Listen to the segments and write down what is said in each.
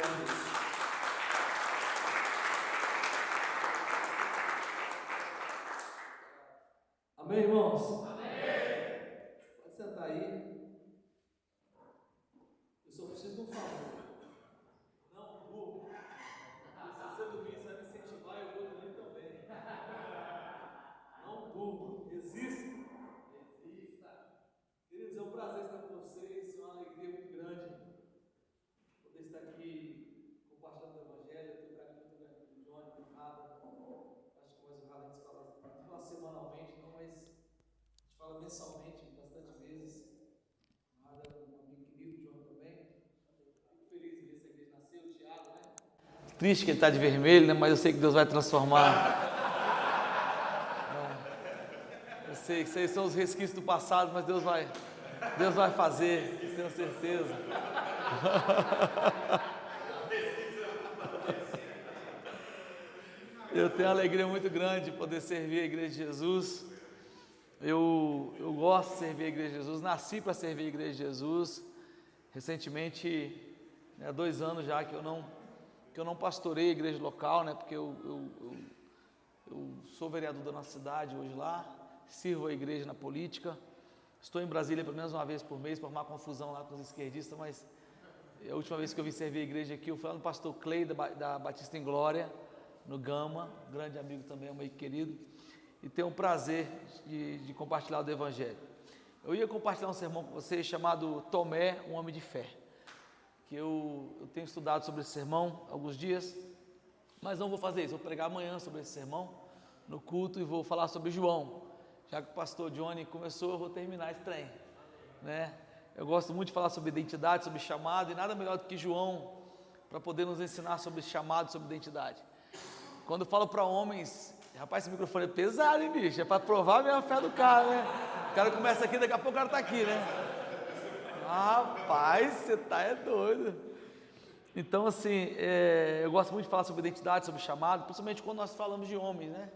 a Deus. Amém, irmãos? Amém. Pode sentar aí. Eu só preciso de um favor. Não, burro. Se você dormir, você vai me incentivar e eu vou dormir também. Não, burro. Resista. Queridos, é um prazer estar com vocês. É uma alegria muito grande poder estar aqui compartilhando o Evangelho. Eu tenho carinho muito grande com o Johnny, com o Rada. Acho que mais o Rada a gente fala semanalmente, não, mas a gente fala mensalmente, bastante vezes. O Rada é um amigo querido, o Johnny também. Fico feliz em ver essa igreja nascer, o Thiago, né? Triste que ele está de vermelho, né? Mas eu sei que Deus vai transformar. Eu sei que esses são os resquícios do passado, mas Deus vai fazer, tenho certeza. Eu tenho uma alegria muito grande de poder servir a Igreja de Jesus. Eu gosto de servir a Igreja de Jesus, nasci para servir a Igreja de Jesus. Recentemente, há 2 anos já que eu não pastorei a igreja local, né? Porque eu sou vereador da nossa cidade hoje lá, sirvo a igreja na política. Estou em Brasília pelo menos uma vez por mês para arrumar confusão lá com os esquerdistas, mas a última vez que eu vim servir a igreja aqui, eu fui lá no pastor Clay da Batista em Glória, no Gama, grande amigo também, amigo querido, e tenho o prazer de compartilhar o Evangelho. Eu ia compartilhar um sermão com vocês chamado Tomé, um homem de fé, que eu tenho estudado sobre esse sermão há alguns dias, mas não vou fazer isso, vou pregar amanhã sobre esse sermão no culto e vou falar sobre João. Já que o pastor Johnny começou, eu vou terminar esse trem, né? Eu gosto muito de falar sobre identidade, sobre chamado, e nada melhor do que João para poder nos ensinar sobre chamado, sobre identidade. Quando eu falo para homens, rapaz, esse microfone é pesado, hein, bicho? É para provar a minha fé do cara, né? O cara começa aqui, daqui a pouco o cara está aqui, né? Rapaz, você é doido. Então, assim, eu gosto muito de falar sobre identidade, sobre chamado, principalmente quando nós falamos de homens, né?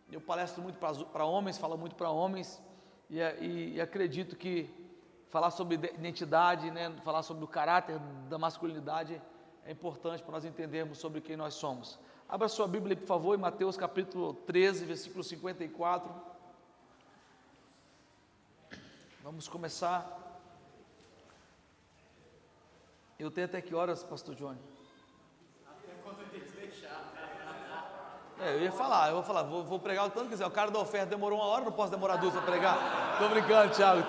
Eu palestro muito para homens, falo muito para homens, e acredito que falar sobre identidade, né, falar sobre o caráter da masculinidade é importante para nós entendermos sobre quem nós somos. Abra sua Bíblia, por favor, em Mateus capítulo 13, versículo 54. Vamos começar. Eu tenho até que horas, pastor Johnny? Até quando a gente deixar. Eu ia falar, vou pregar o tanto que quiser. O cara da oferta demorou 1 hora, não posso demorar 2 para pregar. Tô brincando, Thiago.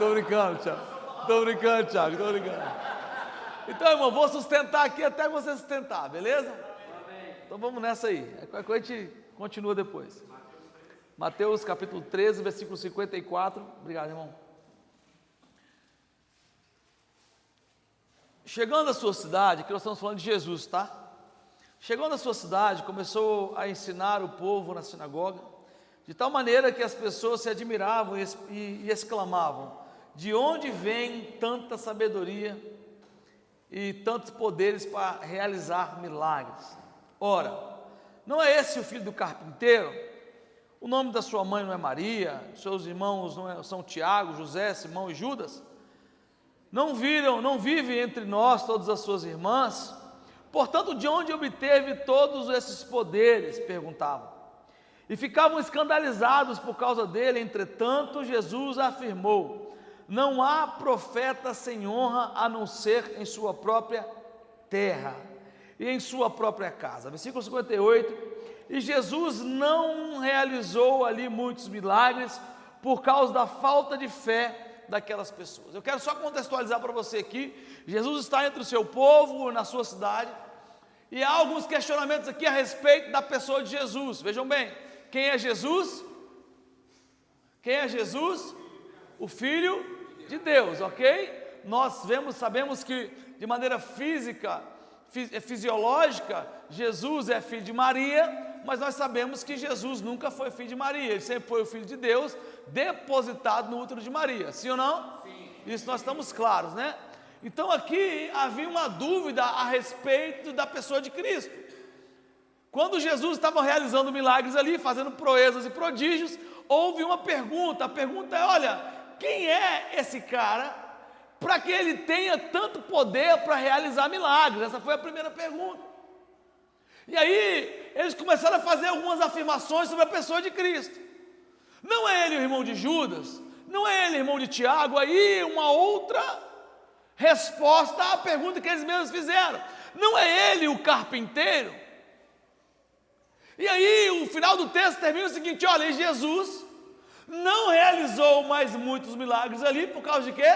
Então, irmão, vou sustentar aqui até você sustentar, beleza? Então vamos nessa aí. Qualquer coisa a gente continua depois. Mateus capítulo 13, versículo 54. Obrigado, irmão. Chegando à sua cidade, que nós estamos falando de Jesus, tá? Chegando à sua cidade, começou a ensinar o povo na sinagoga, de tal maneira que as pessoas se admiravam e exclamavam: de onde vem tanta sabedoria e tantos poderes para realizar milagres? Ora, não é esse o filho do carpinteiro? O nome da sua mãe não é Maria, seus irmãos são Tiago, José, Simão e Judas? Não vivem entre nós todas as suas irmãs? Portanto, de onde obteve todos esses poderes? Perguntavam. E ficavam escandalizados por causa dele. Entretanto, Jesus afirmou: não há profeta sem honra a não ser em sua própria terra e em sua própria casa. Versículo 58. E Jesus não realizou ali muitos milagres por causa da falta de fé daquelas pessoas. Eu quero só contextualizar para você aqui. Jesus está entre o seu povo, na sua cidade, e há alguns questionamentos aqui a respeito da pessoa de Jesus. Vejam bem, quem é Jesus? Quem é Jesus? O Filho de Deus, ok? Nós sabemos que de maneira fisiológica, Jesus é filho de Maria, mas nós sabemos que Jesus nunca foi filho de Maria, ele sempre foi o Filho de Deus, depositado no útero de Maria, sim ou não? Sim. Isso nós estamos claros, né? Então aqui havia uma dúvida a respeito da pessoa de Cristo. Quando Jesus estava realizando milagres ali, fazendo proezas e prodígios, houve uma pergunta. A pergunta é: olha, quem é esse cara para que ele tenha tanto poder para realizar milagres? Essa foi a primeira pergunta. E aí, eles começaram a fazer algumas afirmações sobre a pessoa de Cristo. Não é ele o irmão de Judas? Não é ele o irmão de Tiago? Aí, uma outra resposta à pergunta que eles mesmos fizeram. Não é ele o carpinteiro? E aí, o final do texto termina o seguinte: olha, Jesus não realizou mais muitos milagres ali, por causa de quê?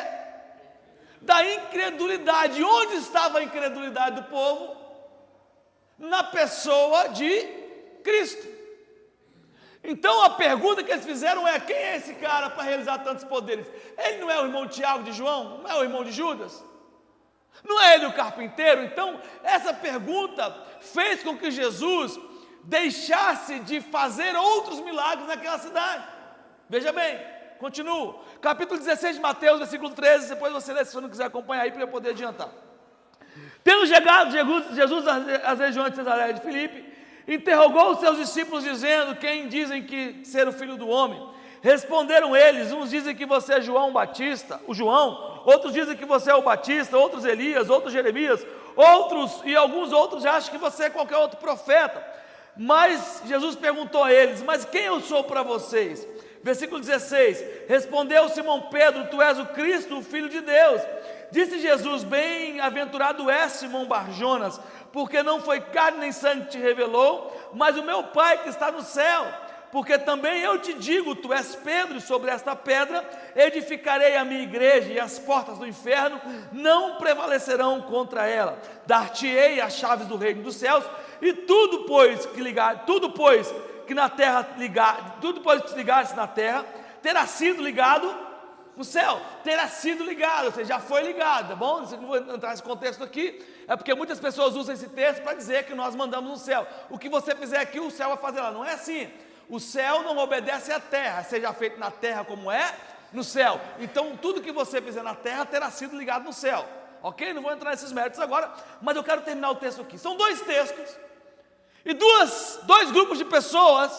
Da incredulidade. Onde estava a incredulidade do povo? Na pessoa de Cristo. Então a pergunta que eles fizeram é: quem é esse cara para realizar tantos poderes? Ele não é o irmão de Tiago, de João? Não é o irmão de Judas? Não é ele o carpinteiro? Então essa pergunta fez com que Jesus deixasse de fazer outros milagres naquela cidade. Veja bem, continuo. Capítulo 16 de Mateus, versículo 13. Depois você lê, se você não quiser acompanhar aí, para eu poder adiantar. Tendo chegado Jesus às regiões de Cesareia de Filipe, interrogou os seus discípulos, dizendo: quem dizem que ser o Filho do Homem? Responderam eles: uns dizem que você é João Batista, o João, outros dizem que você é o Batista, outros Elias, outros Jeremias, alguns outros acham que você é qualquer outro profeta. Mas Jesus perguntou a eles: mas quem eu sou para vocês? Versículo 16: respondeu Simão Pedro: tu és o Cristo, o Filho de Deus. Disse Jesus: bem-aventurado és, Simão Barjonas, porque não foi carne nem sangue que te revelou, mas o meu Pai que está no céu. Porque também eu te digo: tu és Pedro, e sobre esta pedra edificarei a minha igreja, e as portas do inferno não prevalecerão contra ela. Dar-te-ei as chaves do reino dos céus, e tudo pois que ligares na terra, terá sido ligado no céu, terá sido ligado, ou seja, já foi ligado, tá bom? Não vou entrar nesse contexto aqui, é porque muitas pessoas usam esse texto para dizer que nós mandamos no céu. O que você fizer aqui, o céu vai fazer lá. Não é assim. O céu não obedece à terra, seja feito na terra como é no céu. Então, tudo que você fizer na terra terá sido ligado no céu. Ok? Não vou entrar nesses méritos agora, mas eu quero terminar o texto aqui. São dois textos e dois grupos de pessoas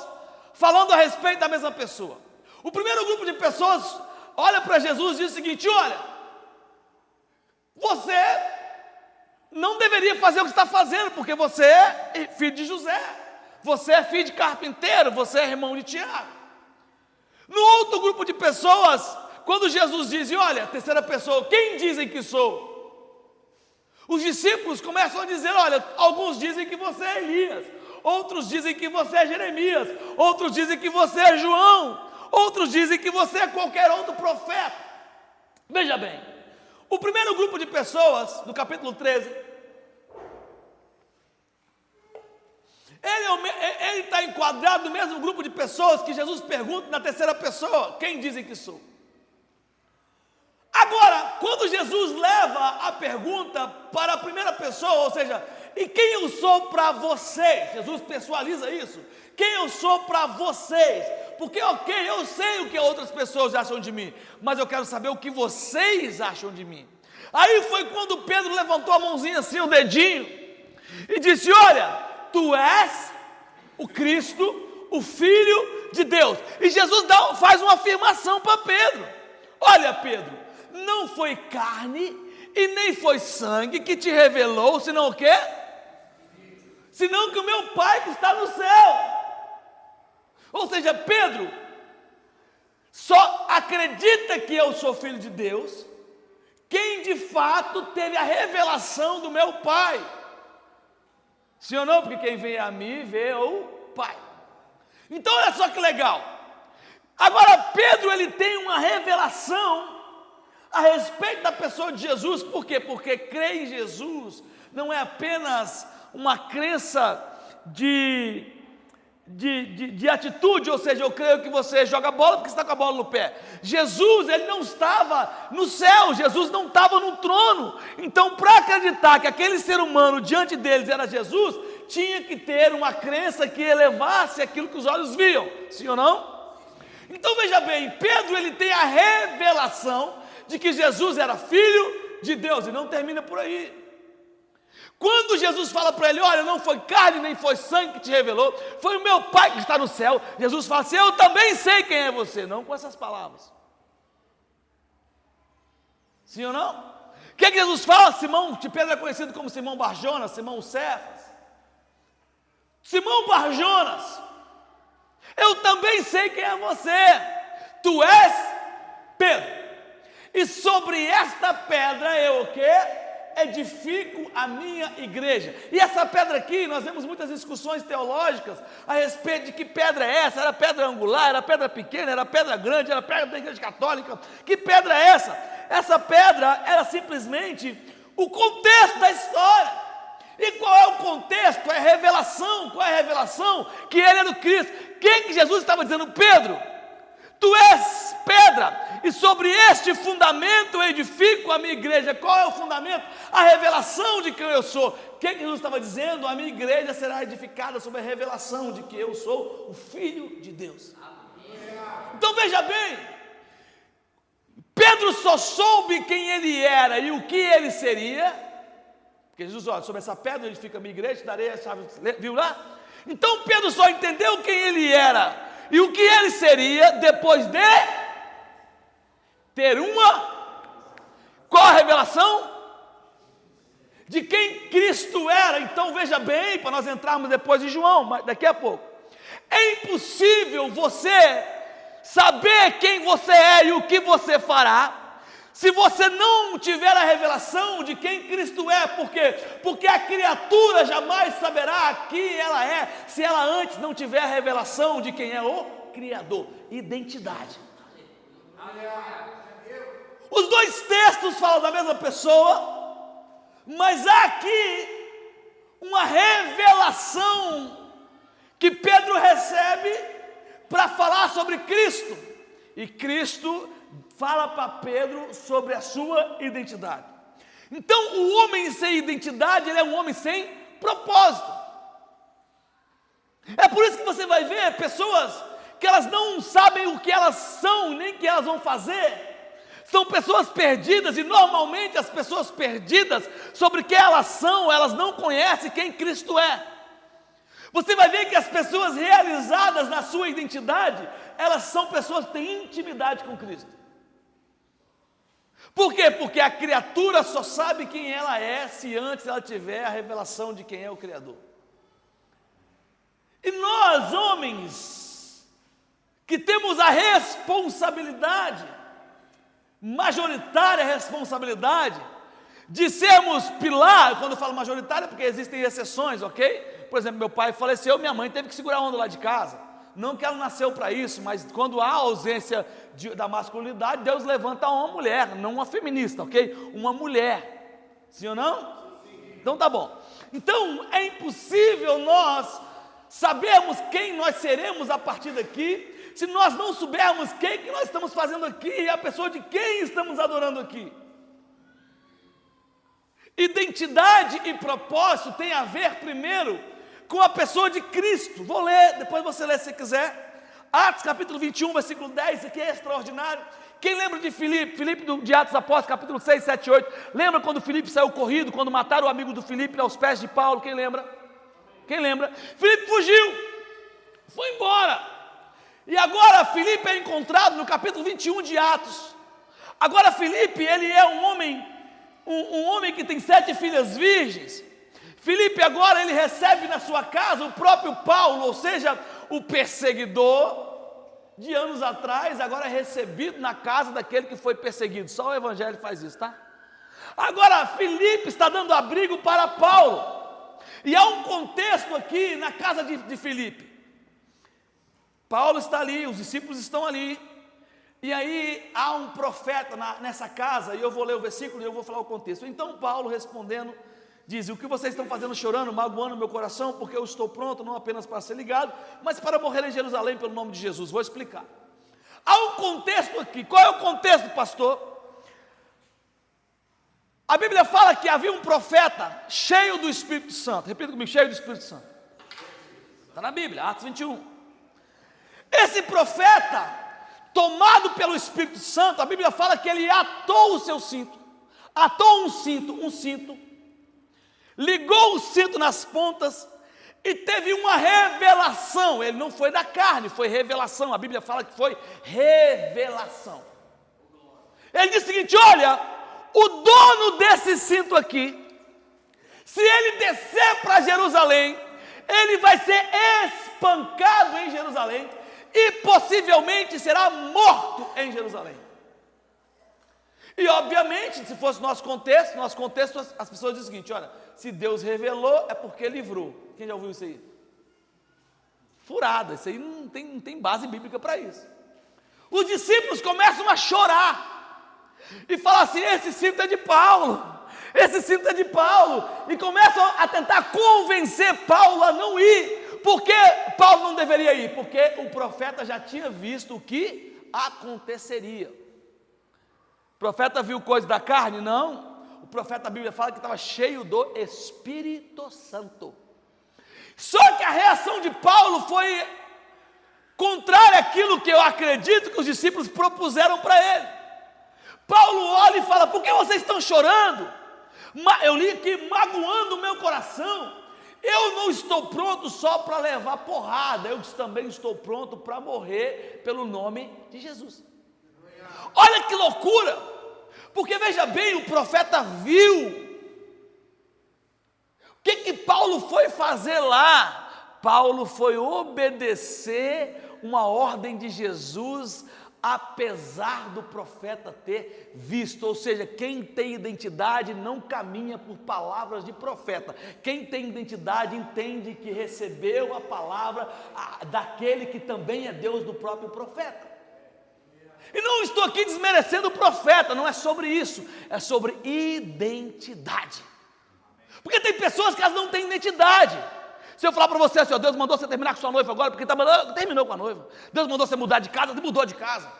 falando a respeito da mesma pessoa. O primeiro grupo de pessoas olha para Jesus e diz o seguinte: olha, você não deveria fazer o que está fazendo, porque você é filho de José, você é filho de carpinteiro, você é irmão de Tiago. No outro grupo de pessoas, quando Jesus diz: olha, terceira pessoa, quem dizem que sou? Os discípulos começam a dizer: olha, alguns dizem que você é Elias, outros dizem que você é Jeremias, outros dizem que você é João, outros dizem que você é qualquer outro profeta. Veja bem, o primeiro grupo de pessoas, no capítulo 13, ele está enquadrado no mesmo grupo de pessoas que Jesus pergunta na terceira pessoa: quem dizem que sou? Agora, quando Jesus leva a pergunta para a primeira pessoa, ou seja, e quem eu sou para vocês? Jesus pessoaliza isso. Quem eu sou para vocês? Porque, ok, eu sei o que outras pessoas acham de mim, mas eu quero saber o que vocês acham de mim. Aí foi quando Pedro levantou a mãozinha assim, o dedinho, e disse: olha, tu és o Cristo, o Filho de Deus. E Jesus faz uma afirmação para Pedro: olha, Pedro, não foi carne e nem foi sangue que te revelou, senão o quê? Senão que o meu Pai que está no céu. Ou seja, Pedro só acredita que eu sou filho de Deus quem de fato teve a revelação do meu Pai. Sim ou não? Porque quem vem a mim vê o Pai. Então olha só que legal. Agora Pedro, ele tem uma revelação a respeito da pessoa de Jesus. Por quê? Porque crer em Jesus não é apenas uma crença de atitude, ou seja, eu creio que você joga bola porque você está com a bola no pé. Jesus, ele não estava no céu, Jesus não estava no trono. Então, para acreditar que aquele ser humano diante deles era Jesus, tinha que ter uma crença que elevasse aquilo que os olhos viam. Sim ou não? Então veja bem, Pedro, ele tem a revelação de que Jesus era filho de Deus, e não termina por aí. Quando Jesus fala para ele: olha, não foi carne nem foi sangue que te revelou, foi o meu Pai que está no céu, Jesus fala assim: eu também sei quem é você. Não com essas palavras. Sim ou não? O que Jesus fala? Simão, que Pedro é conhecido como Simão Barjonas, Simão Cefas. Simão Barjonas, eu também sei quem é você. Tu és Pedro. E sobre esta pedra eu o quê? Edifico a minha igreja. E essa pedra aqui, nós vemos muitas discussões teológicas a respeito de que pedra é essa. Era pedra angular, era pedra pequena, era pedra grande, era pedra da igreja católica. Que pedra é essa? Essa pedra era simplesmente o contexto da história. E qual é o contexto? É a revelação. Qual é a revelação? Que ele é do Cristo. Quem que Jesus estava dizendo? Pedro, tu és pedra, e sobre este fundamento eu edifico a minha igreja. Qual é o fundamento? A revelação de quem eu sou. O que Jesus estava dizendo? A minha igreja será edificada sobre a revelação de que eu sou o Filho de Deus. Então veja bem, Pedro só soube quem ele era e o que ele seria, porque Jesus, olha, sobre essa pedra edifica a minha igreja, te darei a chave, viu lá? Então Pedro só entendeu quem ele era e o que ele seria depois de ter qual a revelação? De quem Cristo era. Então veja bem, para nós entrarmos depois de João, mas daqui a pouco. É impossível você saber quem você é e o que você fará, se você não tiver a revelação de quem Cristo é. Por quê? Porque a criatura jamais saberá quem ela é, se ela antes não tiver a revelação de quem é o Criador. Identidade. Os dois textos falam da mesma pessoa, mas há aqui uma revelação que Pedro recebe para falar sobre Cristo. E Cristo fala para Pedro sobre a sua identidade. Então, o homem sem identidade, ele é um homem sem propósito. É por isso que você vai ver pessoas que elas não sabem o que elas são, nem o que elas vão fazer. São pessoas perdidas, e normalmente as pessoas perdidas sobre quem elas são, elas não conhecem quem Cristo é. Você vai ver que as pessoas realizadas na sua identidade, elas são pessoas que têm intimidade com Cristo. Por quê? Porque a criatura só sabe quem ela é se antes ela tiver a revelação de quem é o Criador. E nós, homens, que temos a responsabilidade, majoritária responsabilidade, de sermos pilar. Quando eu falo majoritária, porque existem exceções, ok? Por exemplo, meu pai faleceu, minha mãe teve que segurar a onda lá de casa. Não que ela nasceu para isso, mas quando há ausência da masculinidade, Deus levanta uma mulher, não uma feminista, ok? Uma mulher. Sim ou não? Sim. Então tá bom. Então é impossível nós sabermos quem nós seremos a partir daqui, se nós não soubermos quem que nós estamos fazendo aqui e a pessoa de quem estamos adorando aqui. Identidade e propósito tem a ver primeiro com a pessoa de Cristo. Vou ler, depois você lê se quiser. Atos capítulo 21, versículo 10, isso aqui é extraordinário. Quem lembra de Filipe? Filipe de Atos Apóstolos, capítulo 6, 7, 8. Lembra quando Filipe saiu corrido, quando mataram o amigo do Filipe aos pés de Paulo? Quem lembra? Quem lembra? Filipe fugiu, foi embora. E agora Filipe é encontrado no capítulo 21 de Atos. Agora Filipe, ele é um homem que tem 7 filhas virgens. Filipe agora ele recebe na sua casa o próprio Paulo, ou seja, o perseguidor de anos atrás, agora é recebido na casa daquele que foi perseguido. Só o evangelho faz isso, tá? Agora Filipe está dando abrigo para Paulo. E há um contexto aqui na casa de Filipe. Paulo está ali, os discípulos estão ali, e aí há um profeta nessa casa, e eu vou ler o versículo e eu vou falar o contexto. Então Paulo respondendo, diz: o que vocês estão fazendo chorando, magoando meu coração, porque eu estou pronto não apenas para ser ligado, mas para morrer em Jerusalém pelo nome de Jesus. Vou explicar. Há um contexto aqui. Qual é o contexto, pastor? A Bíblia fala que havia um profeta cheio do Espírito Santo. Repita comigo: cheio do Espírito Santo. Está na Bíblia, Atos 21. Esse profeta, tomado pelo Espírito Santo, a Bíblia fala que ele atou o seu cinto, atou um cinto, ligou o cinto nas pontas e teve uma revelação. Ele não foi da carne, foi revelação. A Bíblia fala que foi revelação. Ele disse o seguinte: olha, dono desse cinto aqui, se ele descer para Jerusalém, ele vai ser espancado em Jerusalém e possivelmente será morto em Jerusalém. E obviamente, se fosse nosso contexto as pessoas dizem o seguinte: olha, se Deus revelou é porque livrou. Quem já ouviu isso aí? Furada, isso aí não tem base bíblica para isso. Os discípulos começam a chorar e falam assim: esse cinto é de Paulo, esse cinto é de Paulo, e começam a tentar convencer Paulo a não ir. Por que Paulo não deveria ir? Porque o profeta já tinha visto o que aconteceria. O profeta viu coisas da carne? Não. O profeta, a Bíblia fala que estava cheio do Espírito Santo. Só que a reação de Paulo foi contrária àquilo que eu acredito que os discípulos propuseram para ele. Paulo olha e fala: por que vocês estão chorando? Eu li aqui, magoando o meu coração. Eu não estou pronto só para levar porrada, eu também estou pronto para morrer pelo nome de Jesus. Olha que loucura, porque veja bem, o profeta viu. O que Paulo foi fazer lá? Paulo foi obedecer uma ordem de Jesus, apesar do profeta ter visto. Ou seja, quem tem identidade não caminha por palavras de profeta. Quem tem identidade entende que recebeu a palavra daquele que também é Deus, do próprio profeta. E não estou aqui desmerecendo o profeta, não é sobre isso, é sobre identidade. Porque tem pessoas que elas não têm identidade. Se eu falar para você assim: ó, Deus mandou você terminar com sua noiva agora, porque terminou com a noiva. Deus mandou você mudar de casa, você mudou de casa.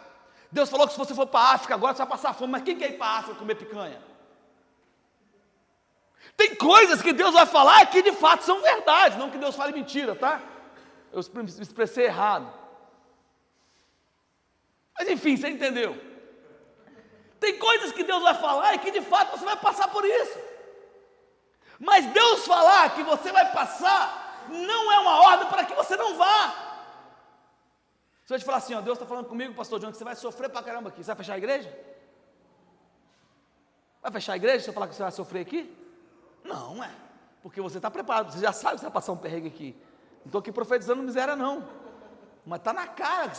Deus falou que se você for para a África agora, você vai passar fome. Mas quem quer ir para a África comer picanha? Tem coisas que Deus vai falar que de fato são verdade, não que Deus fale mentira, tá? Eu me expressei errado. Mas enfim, você entendeu. Tem coisas que Deus vai falar e que de fato você vai passar por isso. Mas Deus falar que você vai passar, não é uma ordem para que você não vá. Se eu te falar assim: ó, Deus está falando comigo, pastor John, que você vai sofrer pra caramba aqui, você vai fechar a igreja? Vai fechar a igreja se eu falar que você vai sofrer aqui? Não, porque você está preparado, você já sabe que você vai passar um perrengue aqui. Não estou aqui profetizando miséria não, mas está na cara,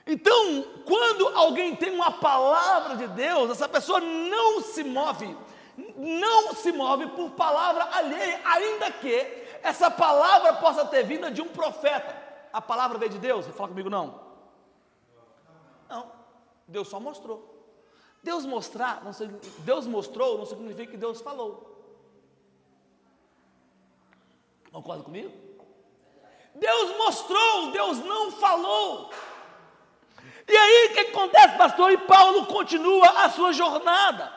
Então, quando alguém tem uma palavra de Deus, essa pessoa não se move por palavra alheia, ainda que essa palavra possa ter vindo de um profeta. A palavra veio de Deus? Você fala comigo não? Não, Deus só mostrou. Deus mostrou não significa que Deus falou. Concorda comigo? Deus mostrou, Deus não falou. E aí o que acontece, pastor? E Paulo continua a sua jornada.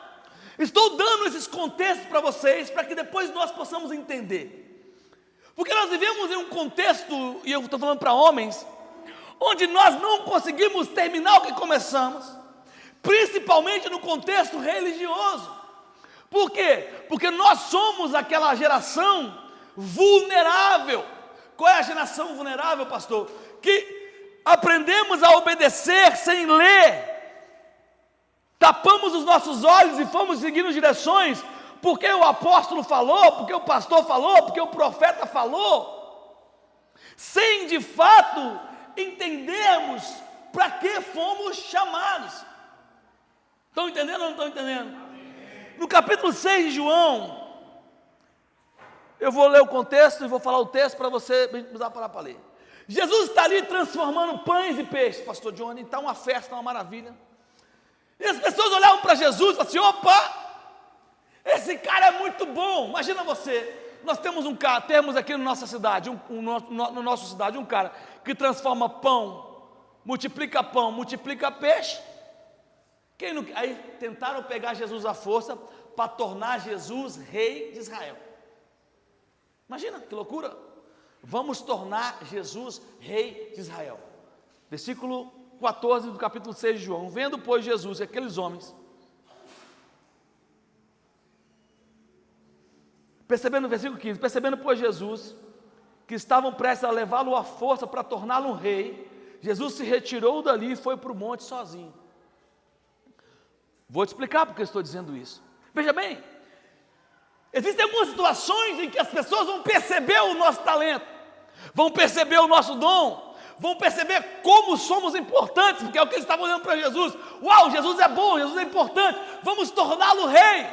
Estou dando esses contextos para vocês, para que depois nós possamos entender. Porque nós vivemos em um contexto, e eu estou falando para homens, onde nós não conseguimos terminar o que começamos, principalmente no contexto religioso. Por quê? Porque nós somos aquela geração vulnerável. Qual é a geração vulnerável, pastor? Que aprendemos a obedecer sem ler. Tapamos os nossos olhos e fomos seguindo direções, porque o apóstolo falou, porque o pastor falou, porque o profeta falou, sem de fato entendermos para que fomos chamados. Estão entendendo ou não estão entendendo? No capítulo 6 de João, eu vou ler o contexto e vou falar o texto para você precisar parar para ler. Jesus está ali transformando pães e peixes, pastor Johnny, está uma festa, uma maravilha. E as pessoas olhavam para Jesus e falavam assim: opa, esse cara é muito bom. Imagina você, nós temos aqui na nossa cidade, um cara que transforma pão, multiplica peixe. Aí tentaram pegar Jesus à força para tornar Jesus rei de Israel. Imagina que loucura. Vamos tornar Jesus rei de Israel. Versículo 14 do capítulo 6 de João. Vendo, pois, Jesus e aqueles homens, versículo 15, percebendo, pois, Jesus, que estavam prestes a levá-lo à força para torná-lo um rei, Jesus se retirou dali e foi para o monte sozinho. Vou te explicar porque eu estou dizendo isso. Veja bem, existem algumas situações em que as pessoas vão perceber o nosso talento, vão perceber o nosso dom, vão perceber como somos importantes, porque é o que eles estavam olhando para Jesus. Uau, Jesus é bom, Jesus é importante, vamos torná-lo rei.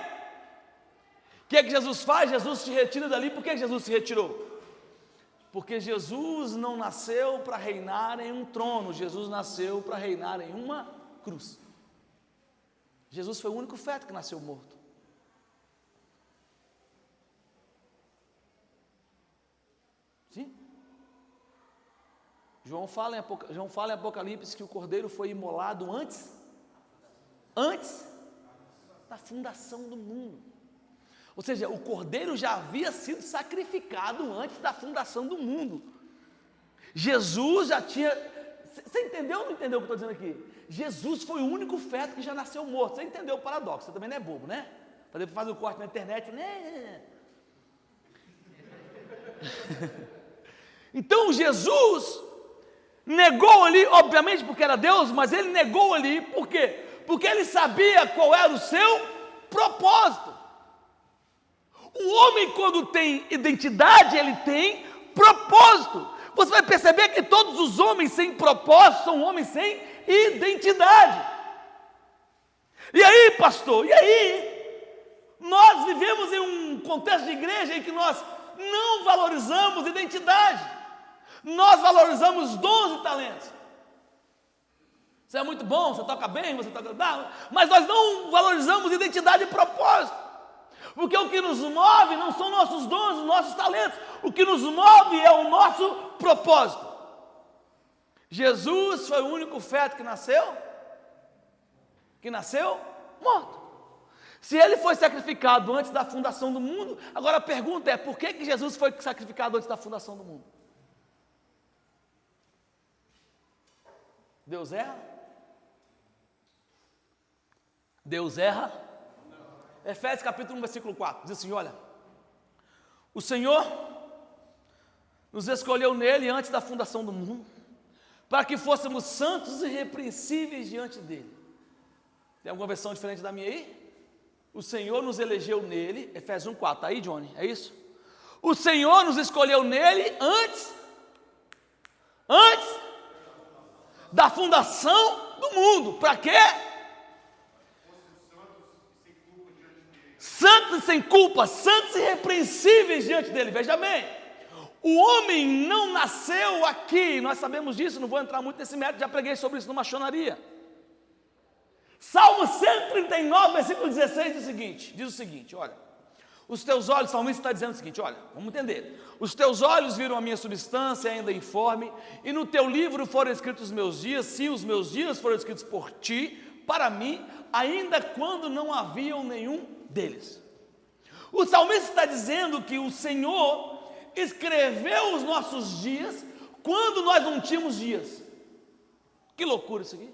O que é que Jesus faz? Jesus se retira dali. Por que Jesus se retirou? Porque Jesus não nasceu para reinar em um trono, Jesus nasceu para reinar em uma cruz. Jesus foi o único feto que nasceu morto. Sim? João fala em Apocalipse que o Cordeiro foi imolado antes da fundação do mundo. Ou seja, o Cordeiro já havia sido sacrificado antes da fundação do mundo. Jesus já tinha... Você entendeu ou não entendeu o que eu estou dizendo aqui? Jesus foi o único feto que já nasceu morto. Você entendeu o paradoxo? Você também não é bobo, né? Para depois fazer o corte na internet. Então Jesus negou ali, obviamente porque era Deus, mas ele negou ali, por quê? Porque ele sabia qual era o seu propósito. O homem, quando tem identidade, ele tem propósito. Você vai perceber que todos os homens sem propósito são homens sem identidade. E aí, pastor, e aí? Nós vivemos em um contexto de igreja em que nós não valorizamos identidade. Nós valorizamos dons e talentos. Você é muito bom, você toca bem, você toca... mas nós não valorizamos identidade e propósito. Porque o que nos move não são nossos dons, os nossos talentos. O que nos move é o nosso propósito. Jesus foi o único feto que nasceu morto. Se ele foi sacrificado antes da fundação do mundo, agora a pergunta é, por que Jesus foi sacrificado antes da fundação do mundo? Deus erra? Deus erra? Efésios capítulo 1, versículo 4, diz assim, olha, o Senhor nos escolheu nele antes da fundação do mundo, para que fôssemos santos e irrepreensíveis diante dele. Tem alguma versão diferente da minha aí? O Senhor nos elegeu nele, Efésios 1, 4, tá aí, Johnny? É isso? O Senhor nos escolheu nele antes da fundação do mundo, para quê? Santos e sem culpa, santos e irrepreensíveis diante dele. Veja bem, o homem não nasceu aqui, nós sabemos disso, não vou entrar muito nesse método, já preguei sobre isso numa maçonaria. Salmo 139, versículo 16 diz o seguinte, olha, os teus olhos, o salmista está dizendo o seguinte, olha, vamos entender, os teus olhos viram a minha substância ainda informe, e no teu livro foram escritos os meus dias, sim, os meus dias foram escritos por ti, para mim, ainda quando não haviam nenhum deles. O salmista está dizendo que o Senhor escreveu os nossos dias quando nós não tínhamos dias. Que loucura isso aqui.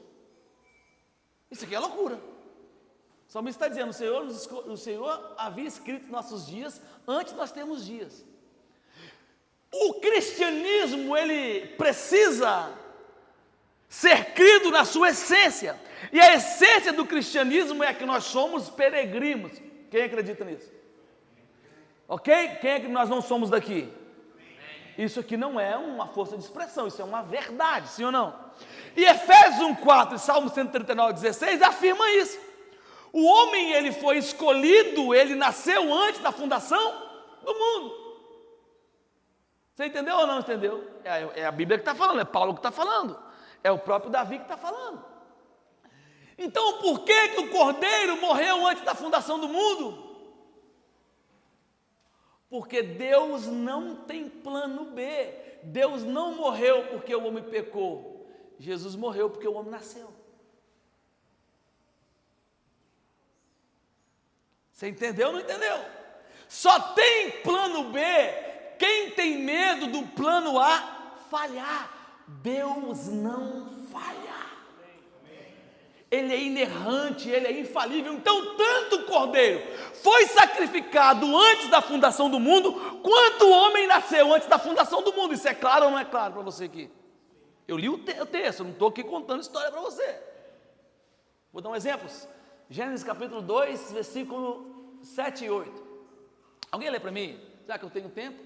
Isso aqui é loucura. O salmista está dizendo, o Senhor havia escrito nossos dias antes de nós termos dias. O cristianismo, ele precisa ser crido na sua essência. E a essência do cristianismo é que nós somos peregrinos. Quem acredita nisso? Ok? Quem é que nós não somos daqui? Isso aqui não é uma força de expressão, isso é uma verdade, sim ou não? E Efésios 1,4 e Salmo 139,16 afirma isso. O homem, ele foi escolhido, ele nasceu antes da fundação do mundo. Você entendeu ou não entendeu? É a Bíblia que está falando, é Paulo que está falando, é o próprio Davi que está falando. Então, por que o Cordeiro morreu antes da fundação do mundo? Porque Deus não tem plano B. Deus não morreu porque o homem pecou. Jesus morreu porque o homem nasceu. Você entendeu ou não entendeu? Só tem plano B quem tem medo do plano A falhar. Deus não falha. Ele é inerrante, ele é infalível. Então, tanto o Cordeiro foi sacrificado antes da fundação do mundo, quanto o homem nasceu antes da fundação do mundo. Isso é claro ou não é claro para você aqui? Eu li o texto, eu não estou aqui contando história para você. Vou dar um exemplo. Gênesis capítulo 2, versículo 7 e 8. Alguém lê para mim? Já que eu tenho tempo?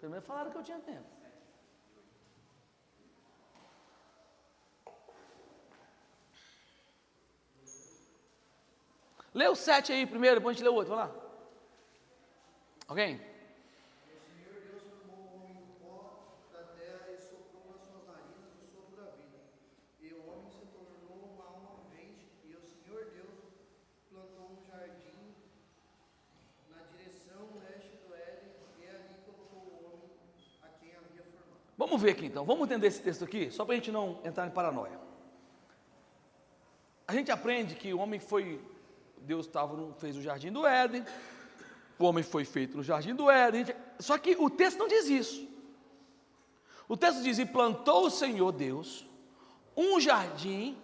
Primeiro falaram que eu tinha tempo. Lê o 7 aí primeiro, depois a gente lê o outro, vai lá. Alguém? O Senhor Deus formou o homem do pó da terra e soprou nas suas narinas o sopro da vida. E o homem se tornou uma alma vivente. E o Senhor Deus plantou um jardim na direção leste do Éden, e ali colocou o homem a quem havia formado. Vamos ver aqui então, vamos entender esse texto aqui, só para a gente não entrar em paranoia. A gente aprende que o homem foi, Deus fez o jardim do Éden, o homem foi feito no jardim do Éden, só que o texto não diz isso. O texto diz, e plantou o Senhor Deus um jardim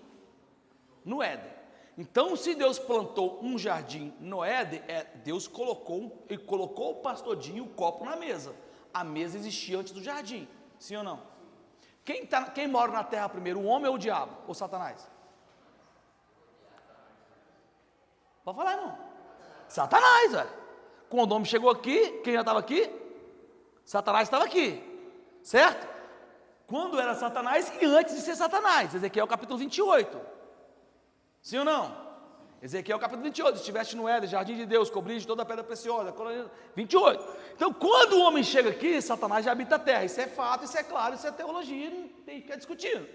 no Éden. Então, se Deus plantou um jardim no Éden, Deus colocou o pastordinho, o copo na mesa. A mesa existia antes do jardim, sim ou não? Quem mora na terra primeiro, o homem ou o diabo? Ou Satanás? Pode falar, irmão. Satanás, velho. Quando o homem chegou aqui, quem já estava aqui? Satanás estava aqui, certo? Quando era Satanás e antes de ser Satanás. Ezequiel capítulo 28. Sim ou não? Ezequiel capítulo 28. Estiveste no Éden, jardim de Deus, cobrindo de toda a pedra preciosa. 28. Então, quando o homem chega aqui, Satanás já habita a terra. Isso é fato, isso é claro, isso é teologia, não tem que ficar discutindo.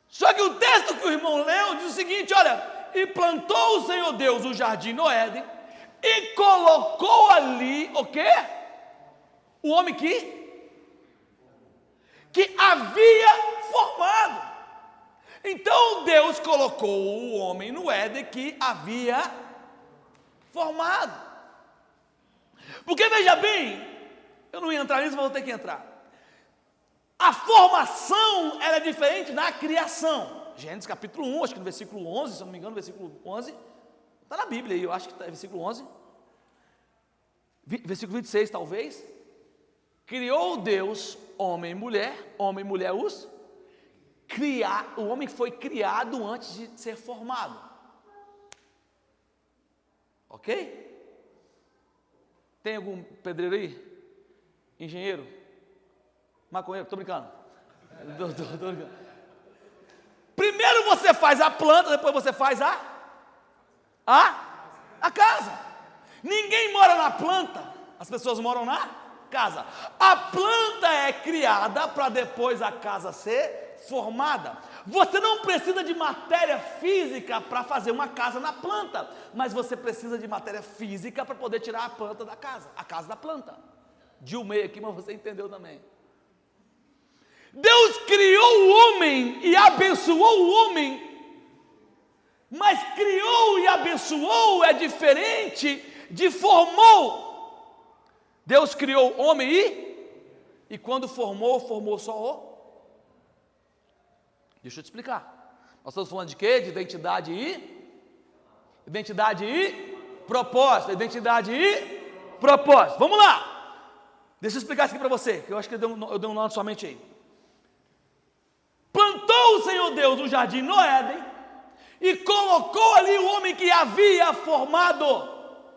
Só que o texto que o irmão leu diz o seguinte, olha, e plantou o Senhor Deus o jardim no Éden, e colocou ali, o quê? O homem que havia formado. Então Deus colocou o homem no Éden que havia formado. Porque veja bem, eu não ia entrar nisso, mas vou ter que entrar. A formação era diferente da criação. Gênesis capítulo 1, acho que no versículo 11, se eu não me engano, versículo 11, está na Bíblia aí, eu acho que está versículo 11, versículo 26 talvez. Criou Deus homem e mulher os criar. O homem foi criado antes de ser formado. Ok? Tem algum pedreiro aí? Engenheiro? Maconheiro? Estou brincando. Tô brincando. Primeiro você faz a planta, depois você faz a casa. Ninguém mora na planta, as pessoas moram na casa. A planta é criada para depois a casa ser formada. Você não precisa de matéria física para fazer uma casa na planta, mas você precisa de matéria física para poder tirar a planta da casa, a casa da planta. De um meio aqui, mas você entendeu também. Deus criou o homem e abençoou o homem, mas criou e abençoou é diferente de formou. Deus criou o homem e quando formou só o. Deixa eu te explicar. Nós estamos falando de quê? De identidade e propósito. Identidade e propósito. Vamos lá. Deixa eu explicar isso aqui para você, que eu acho que eu dei um nó na sua mente aí. Plantou o Senhor Deus um jardim no Éden e colocou ali o homem que havia formado.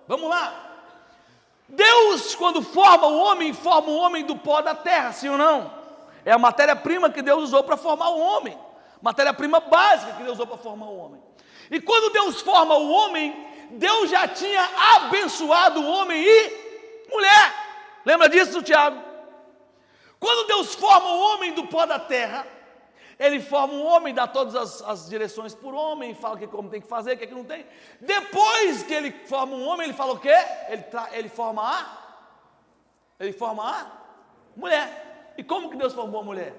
Vamos lá. Deus, quando forma o homem do pó da terra, sim ou não? É a matéria-prima que Deus usou para formar o homem. Matéria-prima básica que Deus usou para formar o homem. E quando Deus forma o homem, Deus já tinha abençoado o homem e mulher. Lembra disso, Tiago? Quando Deus forma o homem do pó da terra, Ele forma um homem, dá todas as direções por homem, fala o que como tem que fazer, o que não tem. Depois que Ele forma um homem, Ele fala o quê? Ele forma a mulher. E como que Deus formou a mulher?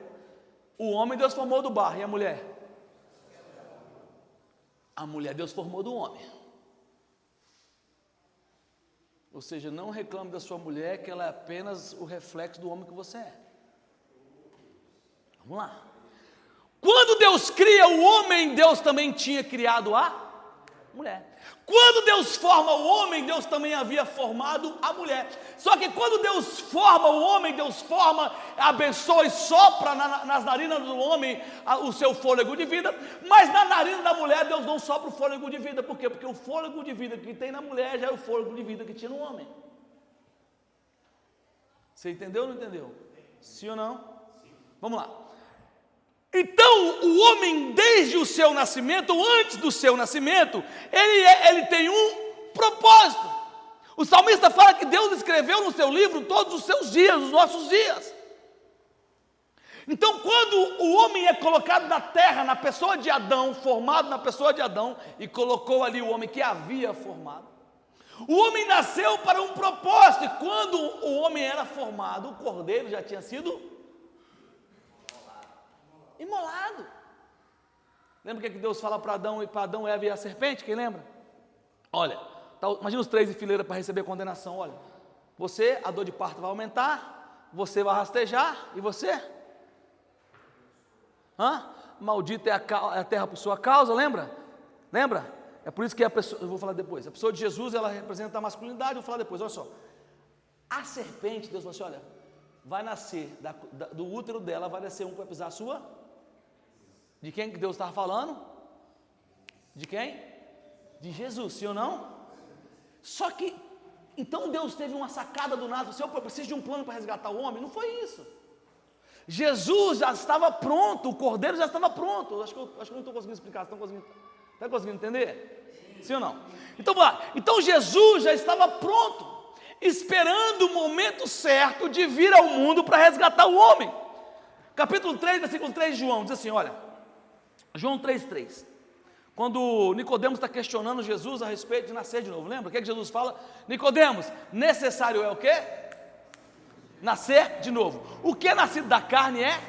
O homem Deus formou do barro, e a mulher? A mulher Deus formou do homem. Ou seja, não reclame da sua mulher, que ela é apenas o reflexo do homem que você é. Vamos lá. Quando Deus cria o homem, Deus também tinha criado a mulher. Quando Deus forma o homem, Deus também havia formado a mulher. Só que quando Deus forma o homem, Deus forma, abençoa e sopra nas narinas do homem o seu fôlego de vida, mas na narina da mulher Deus não sopra o fôlego de vida. Por quê? Porque o fôlego de vida que tem na mulher já é o fôlego de vida que tinha no homem. Você entendeu ou não entendeu? Sim ou não? Sim. Vamos lá. Então, o homem, desde o seu nascimento, ou antes do seu nascimento, ele tem um propósito. O salmista fala que Deus escreveu no seu livro todos os seus dias, os nossos dias. Então, quando o homem é colocado na terra, na pessoa de Adão, formado na pessoa de Adão, e colocou ali o homem que havia formado, o homem nasceu para um propósito, e quando o homem era formado, o cordeiro já tinha sido imolado. Lembra o que Deus fala para Adão e Eva e a serpente? Quem lembra? Olha, imagina os 3 em fileira para receber condenação. Olha, você, a dor de parto vai aumentar, você vai rastejar, e você? Maldita é a terra por sua causa, lembra? Lembra? É por isso que a pessoa, eu vou falar depois, a pessoa de Jesus, ela representa a masculinidade, eu vou falar depois, olha só. A serpente, Deus falou assim, olha, vai nascer, do útero dela vai nascer um que vai pisar a sua. De quem que Deus estava falando? De quem? De Jesus, sim ou não? Só que, então Deus teve uma sacada do nada, eu preciso de um plano para resgatar o homem, não foi isso. Jesus já estava pronto, o cordeiro já estava pronto. Acho que eu não estou conseguindo explicar, está conseguindo entender? Sim ou não? Então vamos lá, então Jesus já estava pronto, esperando o momento certo de vir ao mundo para resgatar o homem. Capítulo 3, versículo 3 de João, diz assim, olha, João 3,3, quando Nicodemos está questionando Jesus a respeito de nascer de novo, lembra? O que é que Jesus fala? Nicodemos, necessário é o quê? Nascer de novo. O que é nascido da carne é?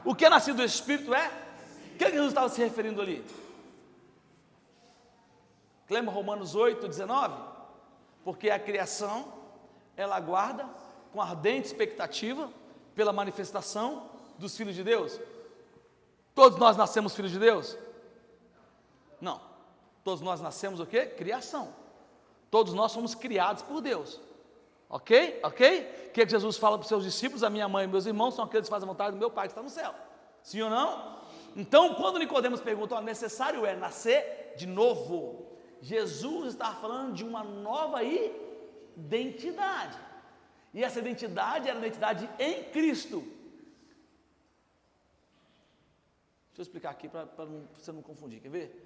O que é nascido do Espírito é? O que é que Jesus estava se referindo ali? Lembra Romanos 8,19? Porque a criação, ela aguarda com ardente expectativa pela manifestação dos filhos de Deus. Todos nós nascemos filhos de Deus? Não. Todos nós nascemos o quê? Criação. Todos nós somos criados por Deus. Ok? Ok? O que Jesus fala para os seus discípulos? A minha mãe e meus irmãos são aqueles que fazem a vontade do meu Pai que está no céu. Sim ou não? Então, quando Nicodemos pergunta, necessário é nascer de novo, Jesus estava falando de uma nova identidade. E essa identidade era a identidade em Cristo. Deixa eu explicar aqui para você não confundir, quer ver?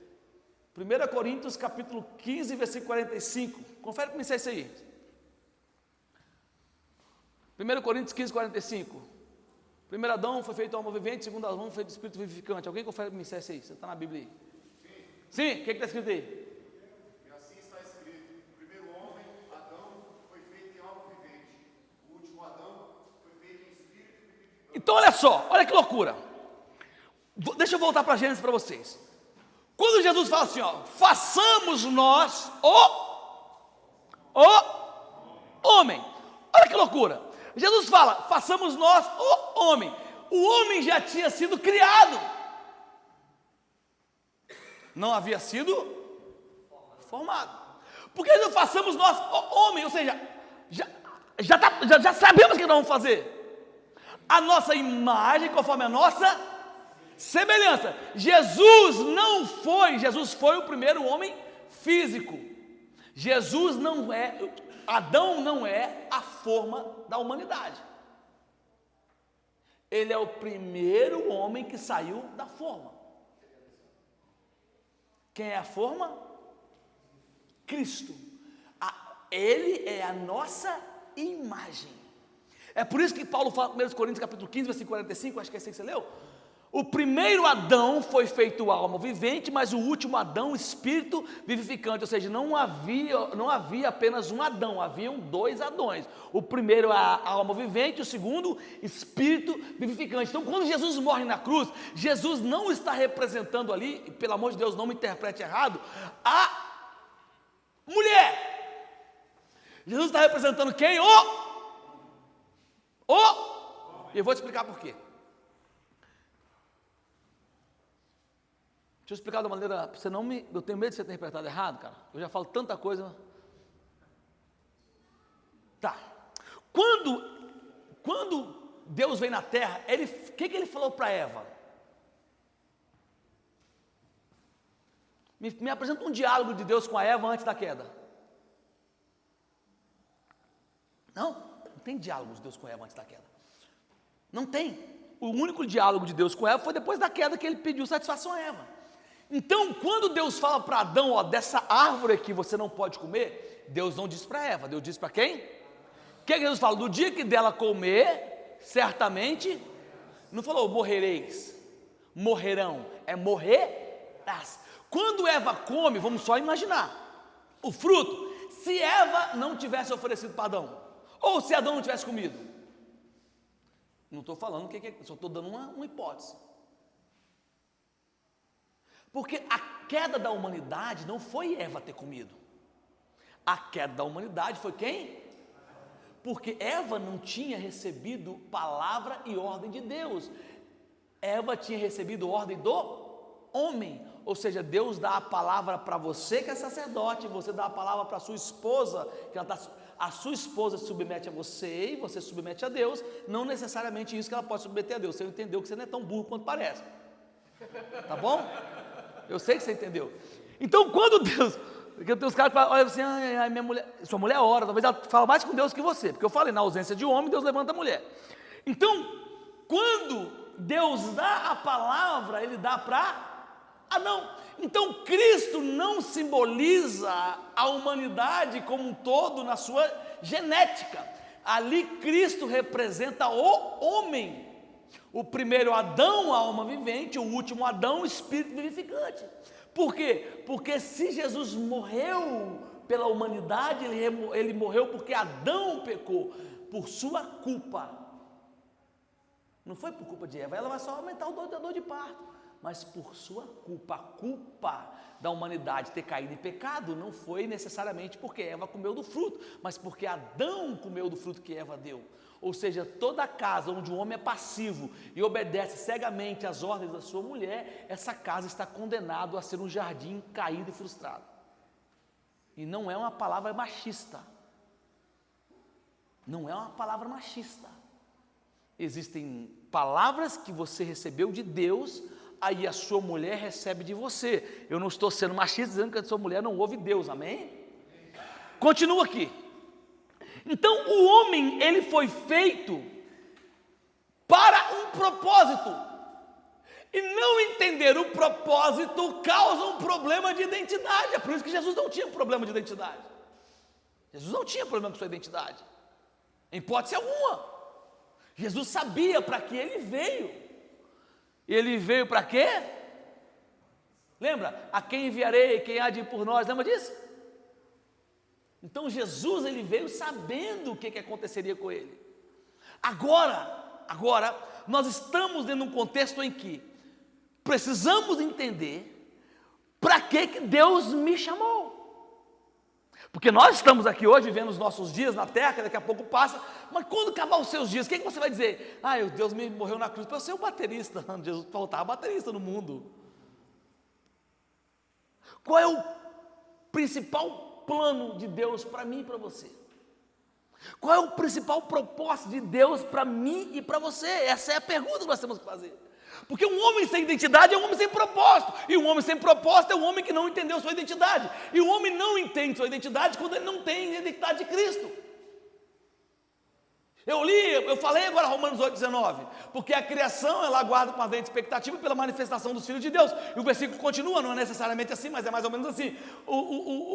1 Coríntios capítulo 15, versículo 45. Confere comigo isso aí. 1 Coríntios 15, 45. Primeiro Adão foi feito alma vivente, segundo Adão foi feito espírito vivificante. Alguém confere comigo isso aí? Você está na Bíblia aí? Sim, o que está escrito aí? E assim está escrito: o primeiro homem, Adão, foi feito em alma vivente. O último Adão foi feito em espírito vivificante. Então olha só, olha que loucura. Deixa eu voltar para Gênesis para vocês. Quando Jesus fala assim, façamos nós o homem. Olha que loucura. Jesus fala, façamos nós o homem. O homem já tinha sido criado. Não havia sido formado. Porque não façamos nós o homem, ou seja, já sabemos o que nós vamos fazer. A nossa imagem conforme a nossa semelhança. Jesus foi o primeiro homem físico. Adão não é a forma da humanidade. Ele é o primeiro homem que saiu da forma. Quem é a forma? Cristo. Ele é a nossa imagem. É por isso que Paulo fala em 1 Coríntios capítulo 15, versículo 45, acho que é esse que você leu. O primeiro Adão foi feito alma vivente, mas o último Adão, espírito vivificante. Ou seja, não havia apenas um Adão, haviam dois Adões. O primeiro a alma vivente, o segundo espírito vivificante. Então, quando Jesus morre na cruz, Jesus não está representando ali, pelo amor de Deus, não me interprete errado, a mulher. Jesus está representando quem? E eu vou te explicar por quê. eu explicar de uma maneira, você não me, eu tenho medo de você ter interpretado errado, cara. Eu já falo tanta coisa. Tá. Quando Deus veio na terra, o que ele falou para Eva? Me apresenta um diálogo de Deus com a Eva antes da queda. Não tem diálogo de Deus com Eva antes da queda. Não tem. O único diálogo de Deus com Eva foi depois da queda que ele pediu satisfação a Eva. Então, quando Deus fala para Adão, ó, dessa árvore aqui você não pode comer, Deus não diz para Eva, Deus diz para quem? O que Deus fala? Do dia que dela comer, certamente, não falou morrereis, morrerão, é morrerás. Quando Eva come, vamos só imaginar, o fruto, se Eva não tivesse oferecido para Adão, ou se Adão não tivesse comido, não estou falando o que é, só estou dando uma hipótese. Porque a queda da humanidade não foi Eva ter comido. A queda da humanidade foi quem? Porque Eva não tinha recebido palavra e ordem de Deus. Eva tinha recebido ordem do homem. Ou seja, Deus dá a palavra para você que é sacerdote, você dá a palavra para a sua esposa, a sua esposa se submete a você e você se submete a Deus. Não necessariamente isso que ela pode submeter a Deus. Você entendeu que você não é tão burro quanto parece. Tá bom? Eu sei que você entendeu. Então, quando Deus, porque tem os caras que falam, olha assim, ai, minha mulher, sua mulher ora, talvez ela fala mais com Deus que você, porque eu falei, na ausência de homem, Deus levanta a mulher. Então, quando Deus dá a palavra, Ele dá para Adão. Então, Cristo não simboliza a humanidade como um todo na sua genética. Ali, Cristo representa o homem. O primeiro Adão, a alma vivente, o último Adão, o espírito vivificante. Por quê? Porque se Jesus morreu pela humanidade, ele morreu porque Adão pecou, por sua culpa. Não foi por culpa de Eva, ela vai só aumentar a dor de parto, mas por sua culpa. A culpa da humanidade ter caído em pecado não foi necessariamente porque Eva comeu do fruto, mas porque Adão comeu do fruto que Eva deu. Ou seja, toda casa onde o homem é passivo e obedece cegamente às ordens da sua mulher, essa casa está condenada a ser um jardim caído e frustrado. E não é uma palavra machista. Não é uma palavra machista. Existem palavras que você recebeu de Deus, aí a sua mulher recebe de você. Eu não estou sendo machista dizendo que a sua mulher não ouve Deus, amém? Continua aqui. Então o homem, ele foi feito para um propósito, e não entender o propósito causa um problema de identidade. É por isso que Jesus não tinha problema de identidade. Jesus não tinha problema com sua identidade, em hipótese alguma. Jesus sabia para que ele veio. Ele veio para quê? Lembra? A quem enviarei, quem há de ir por nós, lembra disso? Então Jesus, ele veio sabendo o que aconteceria com ele. Agora, nós estamos dentro de um contexto em que precisamos entender para que Deus me chamou. Porque nós estamos aqui hoje vivendo os nossos dias na terra, que daqui a pouco passa, mas quando acabar os seus dias, o que você vai dizer? Ah, Deus me morreu na cruz para eu ser o baterista. Jesus, faltava baterista no mundo. Qual é o principal plano de Deus para mim e para você? Qual é o principal propósito de Deus para mim e para você? Essa é a pergunta que nós temos que fazer. Porque um homem sem identidade é um homem sem propósito, e um homem sem propósito é um homem que não entendeu sua identidade, e o homem não entende sua identidade quando ele não tem a identidade de Cristo. Eu falei agora Romanos 8,19, porque a criação, ela aguarda com ardente expectativa pela manifestação dos filhos de Deus, e o versículo continua, não é necessariamente assim, mas é mais ou menos assim,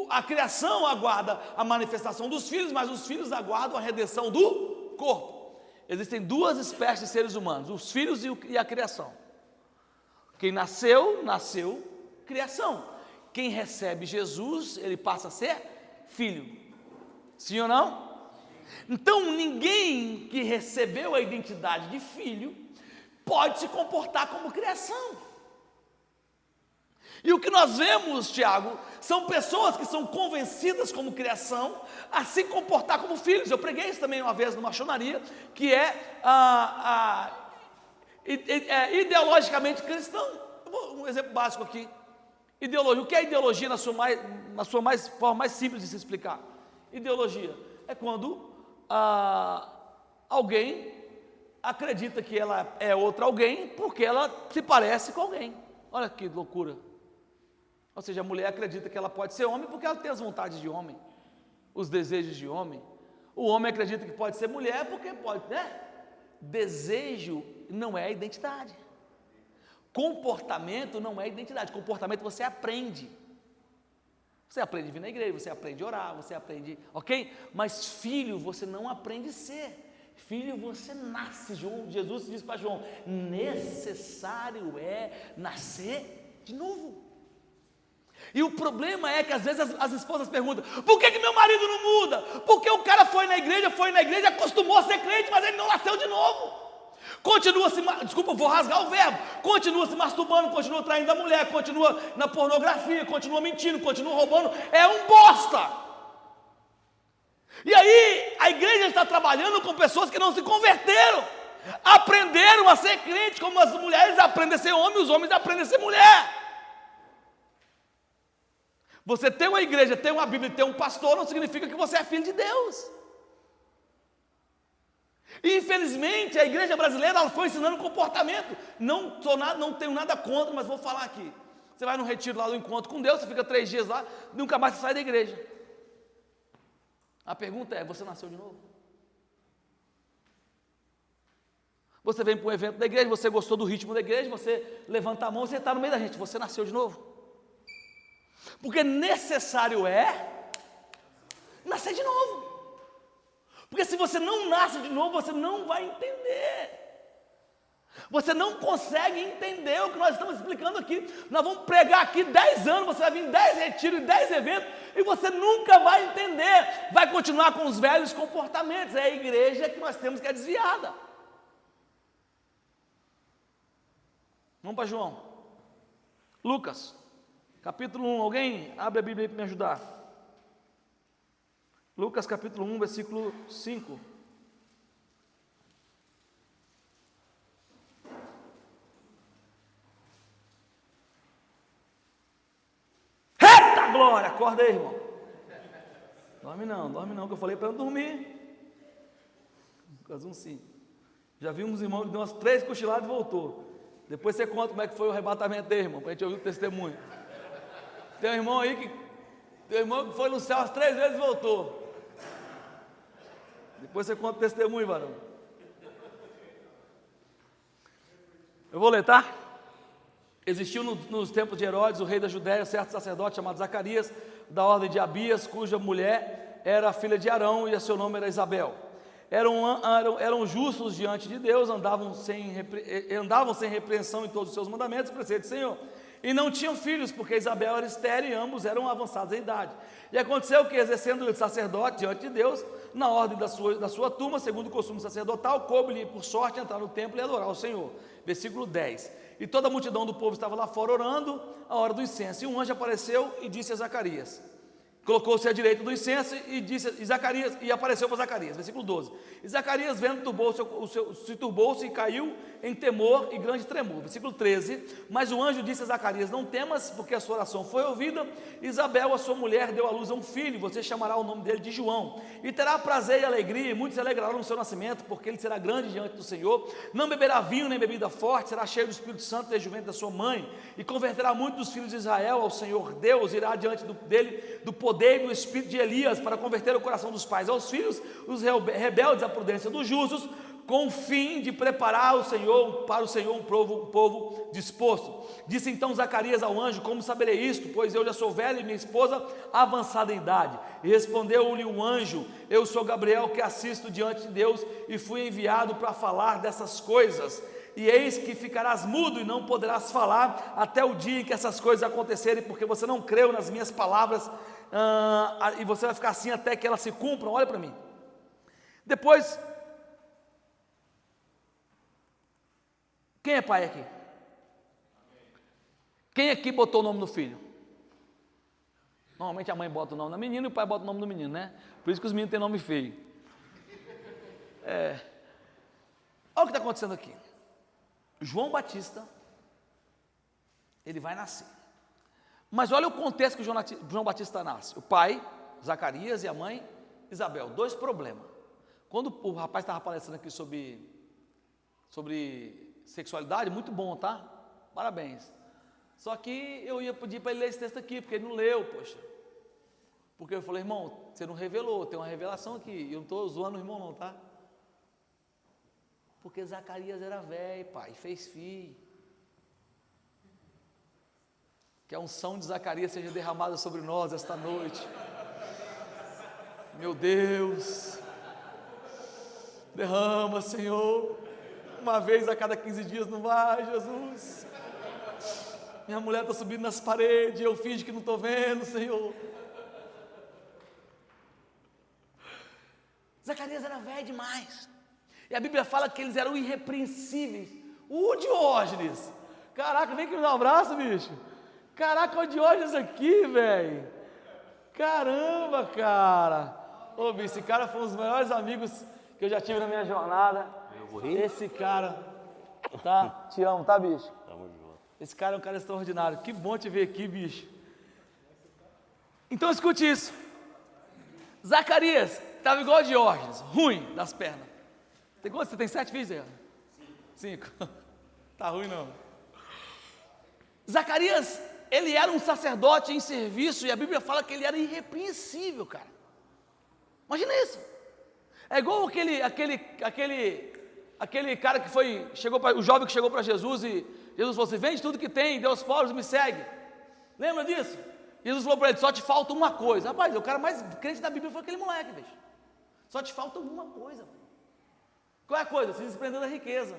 a criação aguarda a manifestação dos filhos, mas os filhos aguardam a redenção do corpo. Existem duas espécies de seres humanos, os filhos e a criação. Quem nasceu, criação. Quem recebe Jesus, ele passa a ser filho. Sim ou não? Então, ninguém que recebeu a identidade de filho pode se comportar como criação. E o que nós vemos, Tiago, são pessoas que são convencidas como criação a se comportar como filhos. Eu preguei isso também uma vez numa maçonaria, que é ideologicamente cristão. Um exemplo básico aqui. Ideologia, o que é ideologia forma mais simples de se explicar? Ideologia é quando alguém acredita que ela é outra alguém porque ela se parece com alguém. Olha que loucura. Ou seja, a mulher acredita que ela pode ser homem porque ela tem as vontades de homem, os desejos de homem. O homem acredita que pode ser mulher porque pode, né? Desejo não é identidade. Comportamento não é identidade. Comportamento você aprende. Você aprende a vir na igreja, você aprende a orar, você aprende, ok? Mas filho você não aprende a ser. Filho você nasce. Jesus disse para João: necessário é nascer de novo. E o problema é que às vezes as esposas perguntam: por que meu marido não muda? Porque o cara foi na igreja, acostumou a ser crente, mas ele não nasceu de novo. Continua se, desculpa, vou rasgar o verbo, continua se masturbando, continua traindo a mulher, continua na pornografia, continua mentindo, continua roubando, é um bosta. E aí a igreja está trabalhando com pessoas que não se converteram, aprenderam a ser crente, como as mulheres aprendem a ser homem, os homens aprendem a ser mulher. Você tem uma igreja, tem uma Bíblia, tem um pastor, não significa que você é filho de Deus. E infelizmente a igreja brasileira ela foi ensinando comportamento. Não tenho nada contra, mas vou falar aqui. Você vai no retiro lá do encontro com Deus, você fica 3 dias lá, nunca mais você sai da igreja. A pergunta é: você nasceu de novo? Você vem para um evento da igreja, você gostou do ritmo da igreja, você levanta a mão, você está no meio da gente, você nasceu de novo? Porque necessário é nascer de novo. Porque se você não nasce de novo, você não vai entender. Você não consegue entender o que nós estamos explicando aqui. Nós vamos pregar aqui 10 anos, você vai vir em 10 retiros, em 10 eventos, e você nunca vai entender. Vai continuar com os velhos comportamentos. É a igreja que nós temos que é desviada. Vamos para João. Lucas, capítulo 1. Alguém abre a Bíblia aí para me ajudar. Lucas capítulo 1, versículo 5. Eita glória! Acorda aí, irmão. Dorme não, que eu falei para não dormir. Lucas 1, 5. Já vimos irmãos que deu umas 3 cochiladas e voltou. Depois você conta como é que foi o arrebatamento dele, irmão, para a gente ouvir o testemunho. Tem um irmão aí que foi no céu as 3 vezes e voltou. Depois você conta o testemunho, varão. Eu vou ler, tá? Existiu nos tempos de Herodes, o rei da Judéia, certo sacerdote chamado Zacarias, da ordem de Abias, cuja mulher era a filha de Arão e seu nome era Isabel. Eram justos diante de Deus, andavam sem repreensão em todos os seus mandamentos, preceitos do Senhor. E não tinham filhos, porque Isabel era estéril e ambos eram avançados em idade. E aconteceu que, exercendo o sacerdote diante de Deus, na ordem da sua turma, segundo o costume sacerdotal, coube-lhe por sorte entrar no templo e adorar o Senhor. Versículo 10. E toda a multidão do povo estava lá fora orando a hora do incenso. E um anjo apareceu e disse a Zacarias, colocou-se à direita do incenso e apareceu para Zacarias. Versículo 12. E Zacarias, vendo do bolso, se turbou-se e caiu em temor e grande tremor. Versículo 13. Mas o anjo disse a Zacarias: não temas, porque a sua oração foi ouvida. Isabel, a sua mulher, deu à luz a um filho, você chamará o nome dele de João. E terá prazer e alegria, e muitos se alegrarão no seu nascimento, porque ele será grande diante do Senhor. Não beberá vinho nem bebida forte, será cheio do Espírito Santo desde o ventre da sua mãe, e converterá muitos dos filhos de Israel ao Senhor Deus. Irá diante dele do poder e do espírito de Elias, para converter o coração dos pais aos filhos, os rebeldes à prudência dos justos, com o fim de preparar para o Senhor um povo disposto. Disse então Zacarias ao anjo: como saberei isto? Pois eu já sou velho e minha esposa avançada em idade. E respondeu-lhe o anjo: eu sou Gabriel, que assisto diante de Deus, e fui enviado para falar dessas coisas. E eis que ficarás mudo e não poderás falar até o dia em que essas coisas acontecerem, porque você não creu nas minhas palavras, e você vai ficar assim até que elas se cumpram. Olha para mim. Depois, quem é pai aqui? Quem aqui botou o nome no filho? Normalmente a mãe bota o nome da menina e o pai bota o nome do menino, né? Por isso que os meninos têm nome feio. Olha o que está acontecendo aqui. João Batista, ele vai nascer. Mas olha o contexto que João Batista nasce. O pai, Zacarias, e a mãe, Isabel. 2 problemas. Quando o rapaz estava palestrando aqui sobre sexualidade, muito bom, tá? Parabéns. Só que eu ia pedir para ele ler esse texto aqui, porque ele não leu, poxa. Porque eu falei, irmão, você não revelou, tem uma revelação aqui. Eu não estou zoando o irmão não, tá? Porque Zacarias era velho, pai, fez filho. Que a unção de Zacarias seja derramada sobre nós esta noite. Meu Deus. Derrama, Senhor. Uma vez a cada 15 dias não vai, Jesus. Minha mulher está subindo nas paredes, eu finjo que não estou vendo, Senhor. Zacarias era velho demais. E a Bíblia fala que eles eram irrepreensíveis. O Diógenes. Caraca, vem aqui me dar um abraço, bicho. Caraca, o Diógenes aqui, velho. Caramba, cara. Ô, bicho, esse cara foi um dos melhores amigos que eu já tive na minha jornada. Esse cara, tá? Te amo, tá, bicho? Tamo junto. Esse cara é um cara extraordinário. Que bom te ver aqui, bicho. Então escute isso. Zacarias estava igual a Diógenes, ruim das pernas. Tem quantos? Você tem 7 filhos, Zé? 5. Tá ruim não. Zacarias, ele era um sacerdote em serviço e a Bíblia fala que ele era irrepreensível, cara. Imagina isso. É igual aquele cara que o jovem que chegou para Jesus e Jesus falou assim: vende tudo que tem, dê aos pobres e me segue. Lembra disso? Jesus falou para ele: só te falta uma coisa. Rapaz, o cara mais crente da Bíblia foi aquele moleque, bicho. Só te falta uma coisa. Qual é a coisa? Se desprender da riqueza.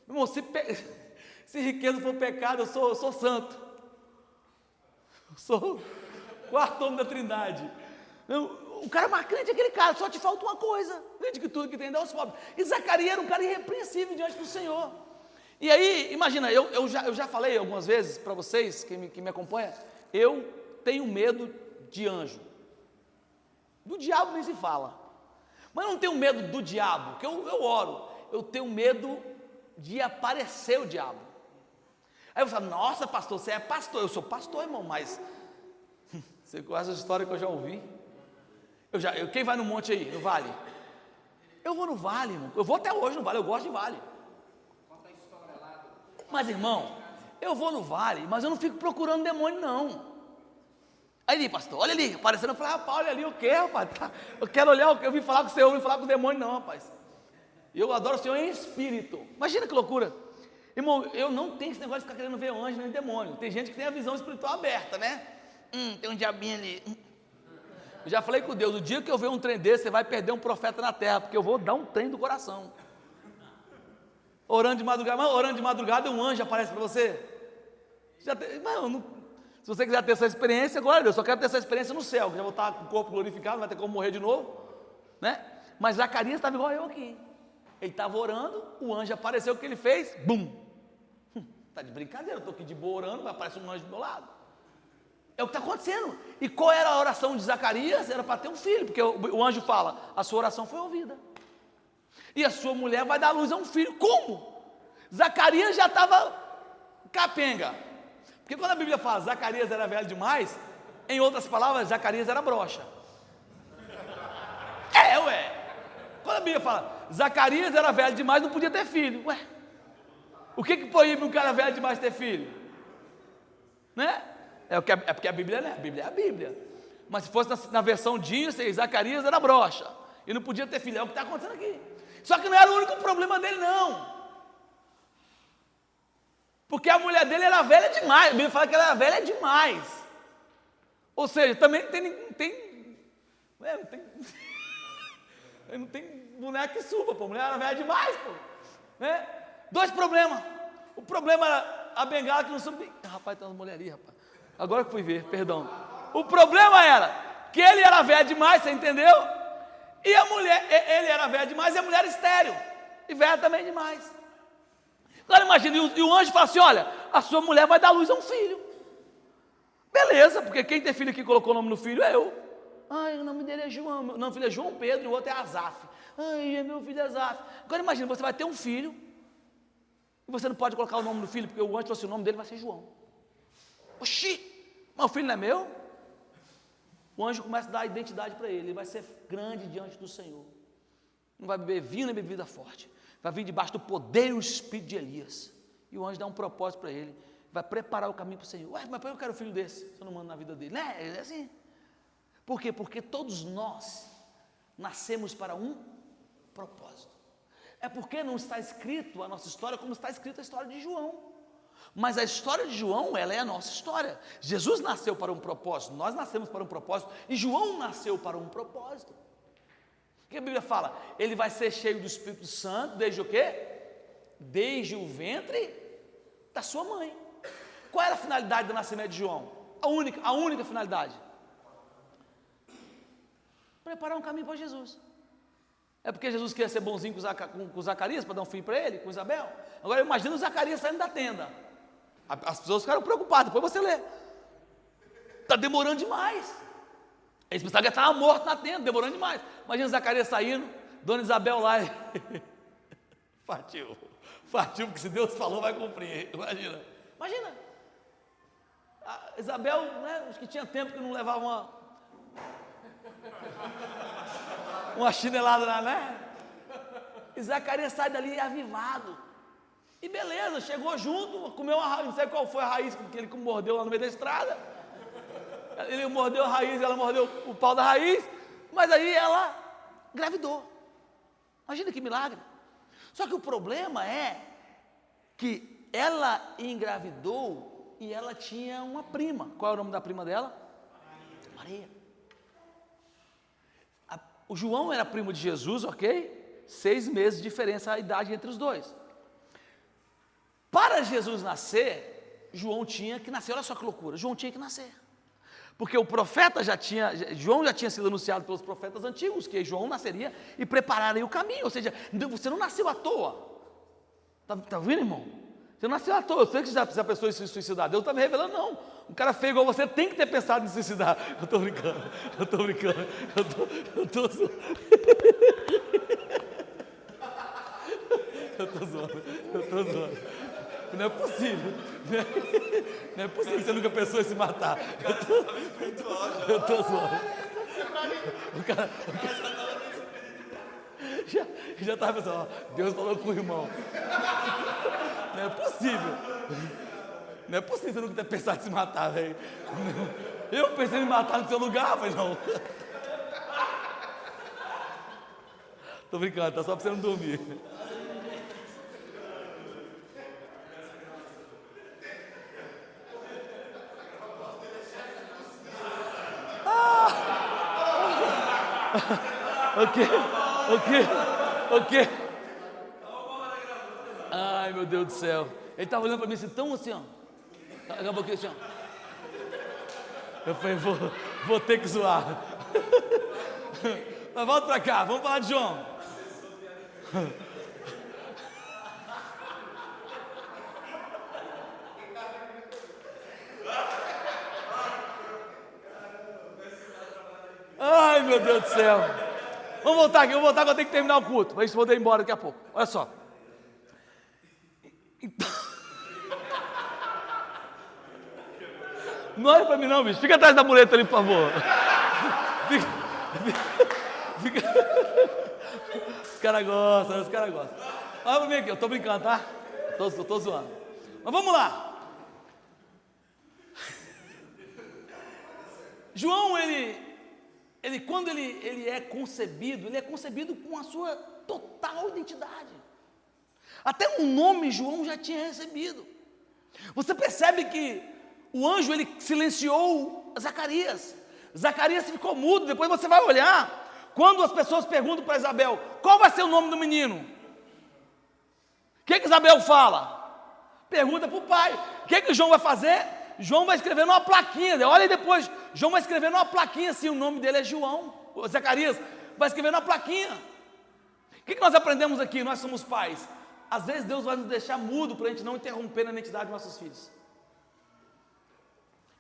Meu irmão, se riqueza for pecado, eu sou santo. Eu sou o 4º homem da Trindade. O cara mais crente é aquele cara, só te falta uma coisa. Vende que tudo que tem dá aos pobres. E Zacarias era um cara irrepreensível diante do Senhor. E aí, imagina, eu já falei algumas vezes para vocês, que me acompanha, eu tenho medo de anjo. Do diabo nem se fala. Mas eu não tenho medo do diabo, porque eu oro. Eu tenho medo de aparecer o diabo. Aí eu falo: nossa, pastor, você é pastor. Eu sou pastor, irmão, mas você conhece essa história que eu já ouvi? Quem vai no monte aí, no vale? Eu vou no vale, irmão. Eu vou até hoje no vale, eu gosto de vale. Mas, irmão, eu vou no vale, mas eu não fico procurando demônio, não. Aí ali, pastor, olha ali, aparecendo. Eu falei: rapaz, olha ali, o que, rapaz? Eu quero olhar, eu vim falar com o Senhor, eu vim falar com o demônio, não, rapaz. Eu adoro o Senhor em espírito. Imagina que loucura. Irmão, eu não tenho esse negócio de ficar querendo ver anjo nem demônio. Tem gente que tem a visão espiritual aberta, né? Tem um diabinho ali. Eu já falei com Deus: o dia que eu ver um trem desse, você vai perder um profeta na terra, porque eu vou dar um trem do coração. Orando de madrugada, um anjo aparece para você. Se você quiser ter essa experiência, glória a Deus. Só quero ter essa experiência no céu, que já vou estar com o corpo glorificado, não vai ter como morrer de novo, né? Mas Zacarias estava igual eu aqui. Ele estava orando, o anjo apareceu, o que ele fez? Bum! Está de brincadeira, eu estou aqui de boa orando, vai aparecer um anjo do meu lado. É o que está acontecendo. E qual era a oração de Zacarias? Era para ter um filho, porque o anjo fala: a sua oração foi ouvida. E a sua mulher vai dar luz a um filho. Como? Zacarias já estava capenga. Porque quando a Bíblia fala Zacarias era velho demais, em outras palavras, Zacarias era broxa. Quando a Bíblia fala Zacarias era velho demais, não podia ter filho. O que proíbe um cara velho demais ter filho? Né? É porque a Bíblia, né? A Bíblia é a Bíblia. Mas se fosse na versão Disney, Zacarias era broxa e não podia ter filho. É o que está acontecendo aqui. Só que não era o único problema dele, não. Porque a mulher dele era velha demais. A Bíblia fala que ela era velha demais. Ou seja, também não tem boneco que suba, pô. A mulher era velha demais, pô. Né? 2 problemas. O problema era a bengala que não subia. Rapaz, tem umas mulheres ali, rapaz. Agora que fui ver, perdão. O problema era que ele era velho demais, você entendeu? E a mulher, ele era velho demais e a mulher estéril. E velha também demais. Agora imagina, e o anjo fala assim: olha, a sua mulher vai dar luz a um filho. Beleza, porque quem tem filho aqui colocou o nome no filho é eu. Ai, o nome dele é João. Não, o filho é João Pedro e o outro é Azaf. Ai, meu filho é Azaf. Agora imagina, você vai ter um filho e você não pode colocar o nome no filho, porque o anjo falou assim: o nome dele vai ser João. Oxi! Mas o filho não é meu? O anjo começa a dar a identidade para ele. Ele vai ser grande diante do Senhor. Não vai beber vinho nem bebida forte. Vai vir debaixo do poder e o espírito de Elias. E o anjo dá um propósito para ele. Vai preparar o caminho para o Senhor. Ué, mas eu quero um filho desse. Se eu não mando na vida dele. Né? É assim. Por quê? Porque todos nós nascemos para um propósito. É porque não está escrito a nossa história como está escrita a história de João. Mas a história de João, ela é a nossa história. Jesus nasceu para um propósito, nós nascemos para um propósito, e João nasceu para um propósito. O que a Bíblia fala? Ele vai ser cheio do Espírito Santo, desde o quê? Desde o ventre da sua mãe. Qual era a finalidade do nascimento de João? A única finalidade. Preparar um caminho para Jesus. É porque Jesus queria ser bonzinho com Zacarias, para dar um filho para ele, com Isabel? Agora imagina o Zacarias saindo da tenda. As pessoas ficaram preocupadas, depois você lê. Está demorando demais. Eles pensavam que estava morto na tenda, demorando demais. Imagina o Zacarias saindo, Dona Isabel lá. Partiu, porque se Deus falou, vai cumprir. Imagina. A Isabel, né, acho que tinha tempo que não levava uma chinelada lá, né? E Zacarias sai dali avivado. E beleza, chegou junto, comeu uma raiz, não sei qual foi a raiz que ele mordeu lá no meio da estrada. Ele mordeu a raiz, ela mordeu o pau da raiz, mas aí ela engravidou. Imagina que milagre. Só que o problema é que ela engravidou e ela tinha uma prima. Qual é o nome da prima dela? Maria. O João era primo de Jesus, ok? 6 meses de diferença a idade entre os dois. Para Jesus nascer, João tinha que nascer. Olha só que loucura, João tinha que nascer. Porque o profeta João já tinha sido anunciado pelos profetas antigos, que João nasceria e prepararia o caminho. Ou seja, você não nasceu à toa. Está vendo, irmão? Você não nasceu à toa. Eu sei que se a pessoa se suicidar, Deus está me revelando, não. Um cara feio igual você tem que ter pensado em se suicidar. Eu estou brincando. Eu estou zoando. Não é possível. Não é possível que você nunca pensou em se matar. Eu estou zoando. O cara já estava pensando, ó, Deus falou com o irmão. Não é possível. Não é possível você nunca ter pensado em se matar, velho. Eu pensei em me matar no seu lugar, mas não. Estou brincando, tá só para você não dormir. Ok. Ai, meu Deus do céu. Ele estava olhando para mim assim, tão assim, ó. Acabou aqui assim, ó. Eu falei, vou ter que zoar. Mas volta para cá, vamos falar de João. Ai, meu Deus do céu. Vamos voltar aqui, que eu tenho que terminar o culto, para a gente poder ir embora daqui a pouco. Olha só. Então... Não olha para mim não, bicho. Fica atrás da muleta ali, por favor. Os caras gostam. Olha para mim aqui, eu estou brincando, tá? Estou zoando. Mas vamos lá. João, quando ele é concebido com a sua total identidade. Até um nome João já tinha recebido. Você percebe que o anjo, ele silenciou Zacarias. Zacarias ficou mudo. Depois você vai olhar, quando as pessoas perguntam para Isabel, qual vai ser o nome do menino? O que Isabel fala? Pergunta para o pai. O que João vai fazer? João vai escrever numa plaquinha. Olha aí depois, João vai escrever numa plaquinha assim, o nome dele é João. Zacarias vai escrever numa plaquinha. O que nós aprendemos aqui? Nós somos pais. Às vezes Deus vai nos deixar mudo para a gente não interromper na identidade dos nossos filhos.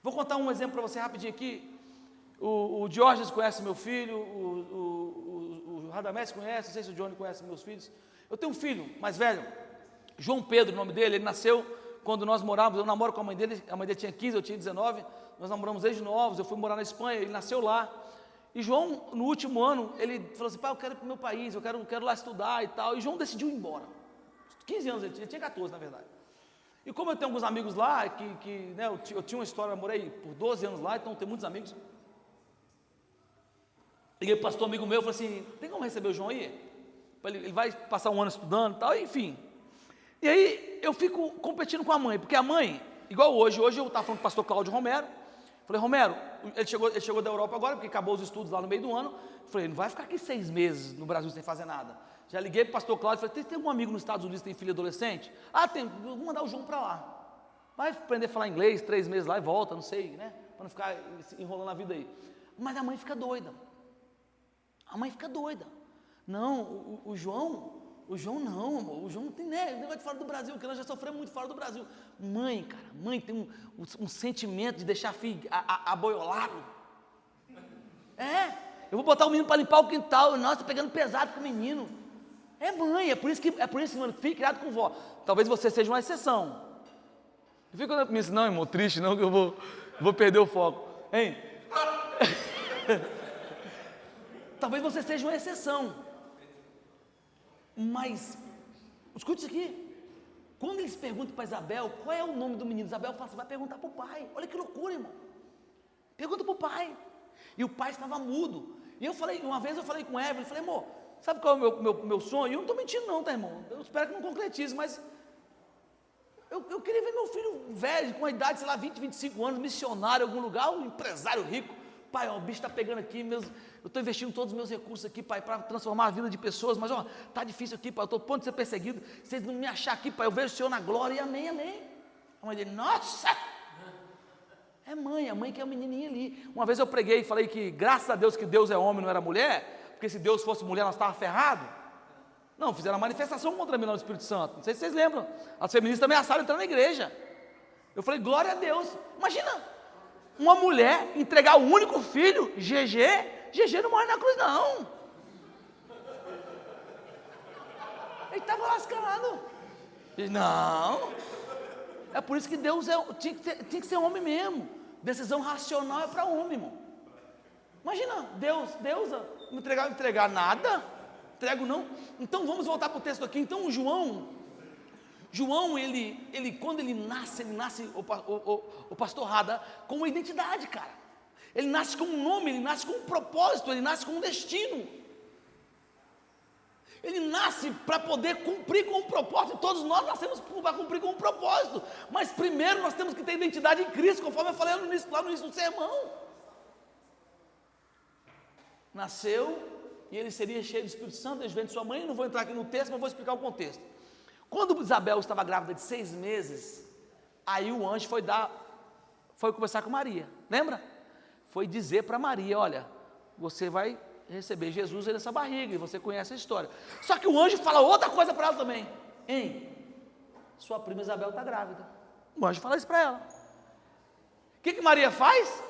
Vou contar um exemplo para você rapidinho aqui. O Diógenes conhece meu filho, o Radamés conhece, não sei se o Johnny conhece meus filhos. Eu tenho um filho mais velho, João Pedro, o nome dele, ele nasceu quando nós morávamos, eu namoro com a mãe dele tinha 15, eu tinha 19, nós namoramos desde novos, eu fui morar na Espanha, ele nasceu lá. E João, no último ano, ele falou assim, pai, eu quero ir para o meu país, eu quero lá estudar e tal. E João decidiu ir embora. 15 anos ele tinha 14 na verdade. E como eu tenho alguns amigos lá, né, eu tinha uma história, eu morei por 12 anos lá, então eu tenho muitos amigos. Liguei para o pastor amigo meu, falei assim, tem como receber o João aí? Ele vai passar um ano estudando e tal, enfim. E aí eu fico competindo com a mãe, porque a mãe, igual hoje eu estava falando com o pastor Cláudio Romero, falei, Romero, ele chegou da Europa agora, porque acabou os estudos lá no meio do ano, falei, não vai ficar aqui 6 meses no Brasil sem fazer nada. Já liguei para o pastor Cláudio, falei, tem algum amigo nos Estados Unidos que tem filho adolescente? Ah, tem, vou mandar o João para lá. Vai aprender a falar inglês, 3 meses lá e volta, não sei, né, para não ficar enrolando a vida aí. Mas a mãe fica doida. A mãe fica doida. Não, o João não, amor, o João não tem negócio de fora do Brasil, porque nós já sofremos muito fora do Brasil. Mãe, cara, mãe tem um sentimento de deixar filho aboiolado. Eu vou botar o menino para limpar o quintal, nossa, pegando pesado com o menino. É mãe, é por isso que, mano, filho criado com vó. Talvez você seja uma exceção. Não fica olhando para mim assim, não, irmão, triste não, que eu vou perder o foco. Hein? Talvez você seja uma exceção. Mas, escute isso aqui. Quando eles perguntam para Isabel qual é o nome do menino, Isabel fala assim, vai perguntar para o pai. Olha que loucura, irmão. Pergunta para o pai. E o pai estava mudo. E uma vez eu falei com Evelyn, falei, amor, sabe qual é o meu sonho? E eu não estou mentindo não, tá, irmão? Eu espero que não concretize, mas eu queria ver meu filho velho, com a idade, sei lá, 20, 25 anos, missionário em algum lugar, um empresário rico. Pai, ó, o bicho está pegando aqui, eu estou investindo todos os meus recursos aqui, pai, para transformar a vida de pessoas, mas ó, está difícil aqui, pai, eu estou a ponto de ser perseguido, vocês não me achar aqui, pai, eu vejo o Senhor na glória, e amém, amém. A mãe dele, nossa! É mãe, a mãe que é a menininha ali. Uma vez eu preguei e falei que, graças a Deus que Deus é homem, não era mulher, porque se Deus fosse mulher, nós estávamos ferrados. Não, fizeram uma manifestação contra mim lá no Espírito Santo, não sei se vocês lembram, as feministas ameaçaram entrar na igreja. Eu falei, glória a Deus, imagina, uma mulher entregar o único filho, GG não morre na cruz não. Ele estava lascado. Não, é por isso que Deus tinha que ser homem mesmo. Decisão racional é para homem, irmão. Imagina, Deus não entregar nada, entrego não. Então vamos voltar para o texto aqui. Então o João, ele quando ele nasce o pastor Rada, com uma identidade, cara. Ele nasce com um nome, ele nasce com um propósito, ele nasce com um destino. Ele nasce para poder cumprir com um propósito, todos nós nascemos para cumprir com um propósito, mas primeiro nós temos que ter identidade em Cristo, conforme eu falei lá no início do sermão. Nasceu, e ele seria cheio do Espírito Santo, desde de sua mãe, não vou entrar aqui no texto, mas vou explicar o contexto. Quando Isabel estava grávida de 6 meses, aí o anjo foi conversar com Maria, lembra? Foi dizer para Maria, olha, você vai receber Jesus aí nessa barriga, e você conhece a história. Só que o anjo fala outra coisa para ela também, sua prima Isabel está grávida. O anjo fala isso para ela. O que Maria faz?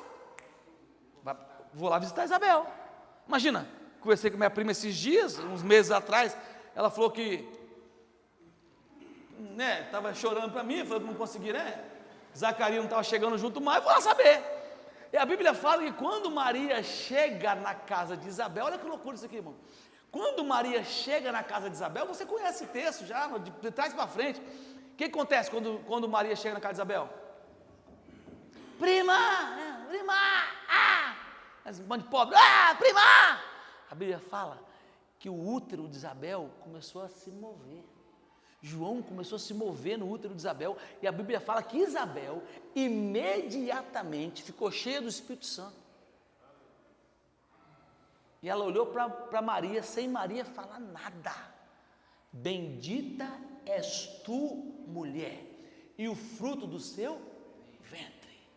Vou lá visitar Isabel. Imagina, conversei com minha prima esses dias, uns meses atrás, ela falou que estava chorando para mim, falou que não conseguia, Zacarias não estava chegando junto mais, vou lá saber. E a Bíblia fala que quando Maria chega na casa de Isabel, olha que loucura isso aqui, irmão. Quando Maria chega na casa de Isabel, você conhece esse texto já, de trás para frente. O que acontece quando Maria chega na casa de Isabel? Prima, as bandas de pobre, prima. A Bíblia fala que o útero de Isabel começou a se mover. João começou a se mover no útero de Isabel, e a Bíblia fala que Isabel imediatamente ficou cheia do Espírito Santo. E ela olhou para Maria, sem Maria falar nada. Bendita és tu, mulher, e o fruto do seu ventre.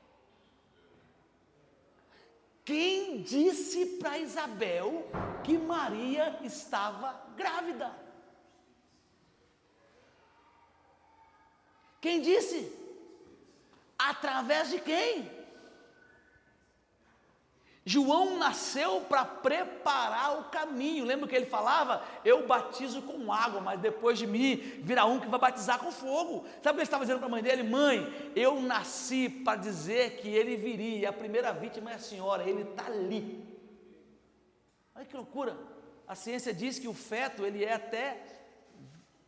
Quem disse para Isabel que Maria estava grávida? Quem disse? Através de quem? João nasceu para preparar o caminho. Lembra que ele falava? Eu batizo com água, mas depois de mim virá um que vai batizar com fogo. Sabe o que ele estava dizendo para a mãe dele? Mãe, eu nasci para dizer que ele viria, e a primeira vítima é a senhora, ele está ali. Olha que loucura. A ciência diz que o feto ele é até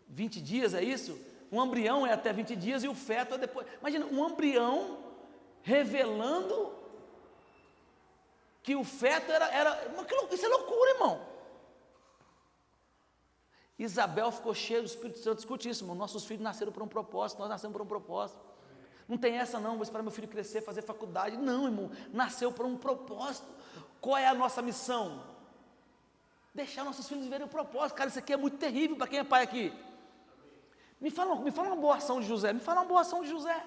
20 dias, é isso? Um embrião é até 20 dias e o feto é depois. Imagina, um embrião revelando que o feto isso é loucura, irmão. Isabel ficou cheia do Espírito Santo. Escute isso, irmão. Nossos filhos nasceram por um propósito, nós nascemos por um propósito. Não tem essa não, vou esperar meu filho crescer, fazer faculdade. Não, irmão, nasceu por um propósito. Qual é a nossa missão? Deixar nossos filhos viverem o propósito. Cara, isso aqui é muito terrível para quem é pai aqui. Me fala uma boa ação de José. Me fala uma boa ação de José.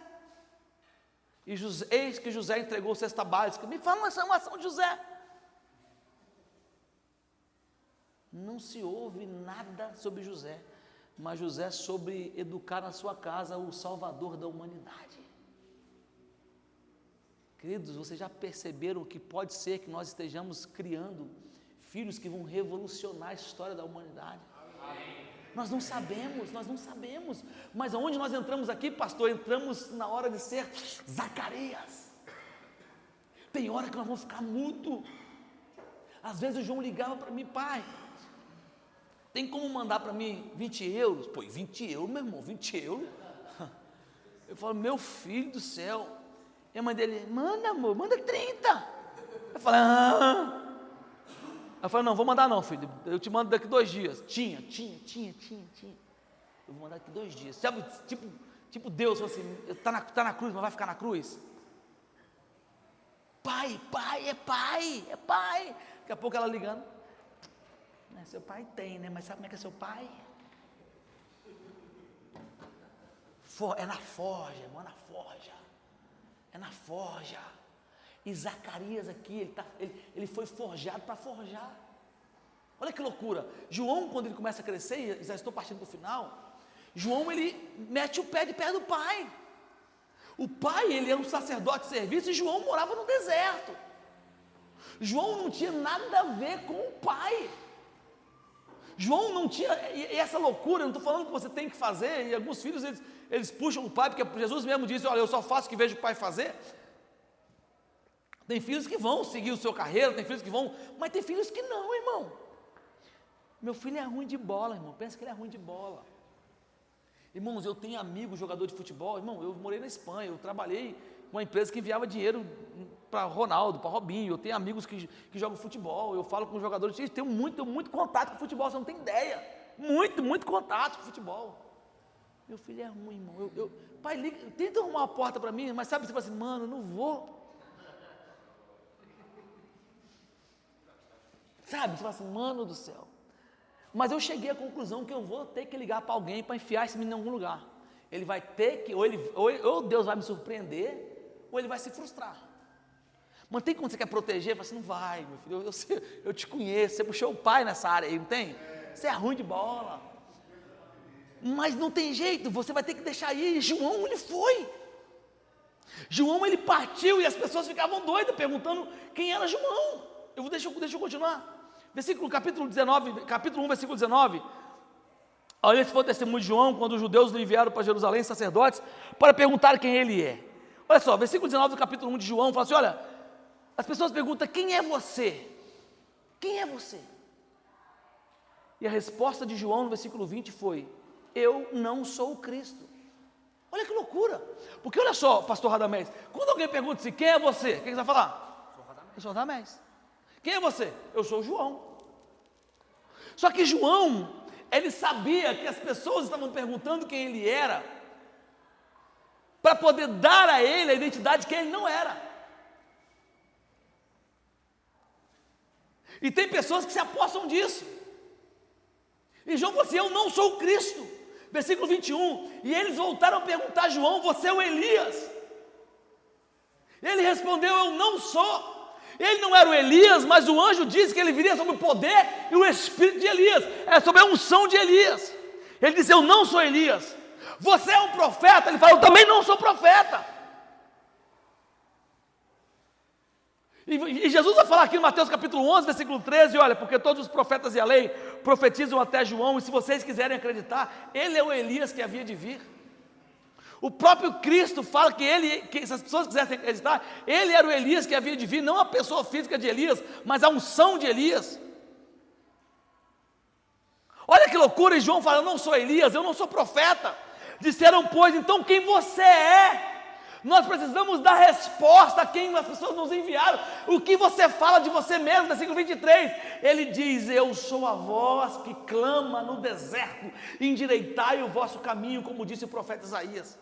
E eis que José entregou cesta básica. Me fala uma ação de José. Não se ouve nada sobre José, mas José sobre educar na sua casa o Salvador da humanidade. Queridos, vocês já perceberam que pode ser que nós estejamos criando filhos que vão revolucionar a história da humanidade? Nós não sabemos, mas aonde nós entramos aqui, pastor? Entramos na hora de ser Zacarias. Tem hora que nós vamos ficar mudo. Às vezes o João ligava para mim: pai, tem como mandar para mim 20 euros? Pô, 20 euros, meu irmão, 20 euros? Eu falo: meu filho do céu. E a mãe dele: manda, amor, manda 30. Eu falei: Eu falei: não, vou mandar não, filho, eu te mando daqui 2 dias. Tinha. Eu vou mandar daqui 2 dias. Sabe, tipo Deus, assim, tá na cruz, mas vai ficar na cruz? Pai, é pai. Daqui a pouco ela ligando: seu pai tem, né? Mas sabe como é que é seu pai? É na forja, irmão, é na forja. E Zacarias aqui, ele foi forjado para forjar. Olha que loucura. João, quando ele começa a crescer, e já estou partindo para o final, João, ele mete o pé de perto do pai. O pai, ele era um sacerdote de serviço, e João morava no deserto. João não tinha nada a ver com o pai. João não tinha, e essa loucura, eu não estou falando que você tem que fazer, e alguns filhos, eles puxam o pai, porque Jesus mesmo disse: olha, eu só faço o que vejo o pai fazer. Tem filhos que vão seguir o seu carreira, tem filhos que vão, mas tem filhos que não, irmão. Meu filho é ruim de bola, irmão, pensa que ele é ruim de bola. Irmãos, eu tenho amigos jogador de futebol, irmão, eu morei na Espanha, eu trabalhei com uma empresa que enviava dinheiro para Ronaldo, para Robinho, eu tenho amigos que jogam futebol, eu falo com jogadores, eu tenho muito contato com futebol, você não tem ideia, muito contato com futebol. Meu filho é ruim, irmão, pai, liga, tenta arrumar uma porta para mim, mas sabe, você fala assim: mano, eu não vou. Sabe, você fala assim: mano do céu. Mas eu cheguei à conclusão que eu vou ter que ligar para alguém para enfiar esse menino em algum lugar. Ele vai ter que, ou Deus vai me surpreender, ou ele vai se frustrar. Mas tem quando você quer proteger, fala assim: não vai, meu filho, eu te conheço, você puxou o pai nessa área aí, não tem? Você é ruim de bola. Mas não tem jeito, você vai ter que deixar ir. E João, ele foi. João, ele partiu e as pessoas ficavam doidas, perguntando quem era João. Deixa eu continuar. Capítulo 1, versículo 19. Olha, esse foi o testemunho de João, quando os judeus lhe enviaram para Jerusalém, sacerdotes, para perguntar quem ele é. Olha só, versículo 19 do capítulo 1 de João, fala assim: olha, as pessoas perguntam: quem é você? Quem é você? E a resposta de João no versículo 20 foi: eu não sou o Cristo. Olha que loucura, porque olha só, pastor Radamés, quando alguém pergunta assim: quem é você? O que você vai falar? Eu sou Radamés. Quem é você? Eu sou João. Só que João, ele sabia que as pessoas estavam perguntando quem ele era, para poder dar a ele a identidade que ele não era. E tem pessoas que se apossam disso. E João falou assim: eu não sou o Cristo. Versículo 21, e eles voltaram a perguntar a João: você é o Elias? Ele respondeu: eu não sou. Ele não era o Elias, mas o anjo disse que ele viria sobre o poder e o espírito de Elias, sobre a unção de Elias. Ele disse: eu não sou Elias. Você é um profeta? Ele falou: eu também não sou profeta. E Jesus vai falar aqui em Mateus capítulo 11, versículo 13, olha, porque todos os profetas e a lei profetizam até João, e se vocês quiserem acreditar, ele é o Elias que havia de vir. O próprio Cristo fala que se as pessoas quisessem acreditar, ele era o Elias que havia de vir, não a pessoa física de Elias, mas a unção de Elias. Olha que loucura, e João fala, eu não sou Elias, eu não sou profeta. Disseram, pois, então quem você é? Nós precisamos dar resposta a quem as pessoas nos enviaram. O que você fala de você mesmo, versículo 23, ele diz, eu sou a voz que clama no deserto, endireitai o vosso caminho, como disse o profeta Isaías.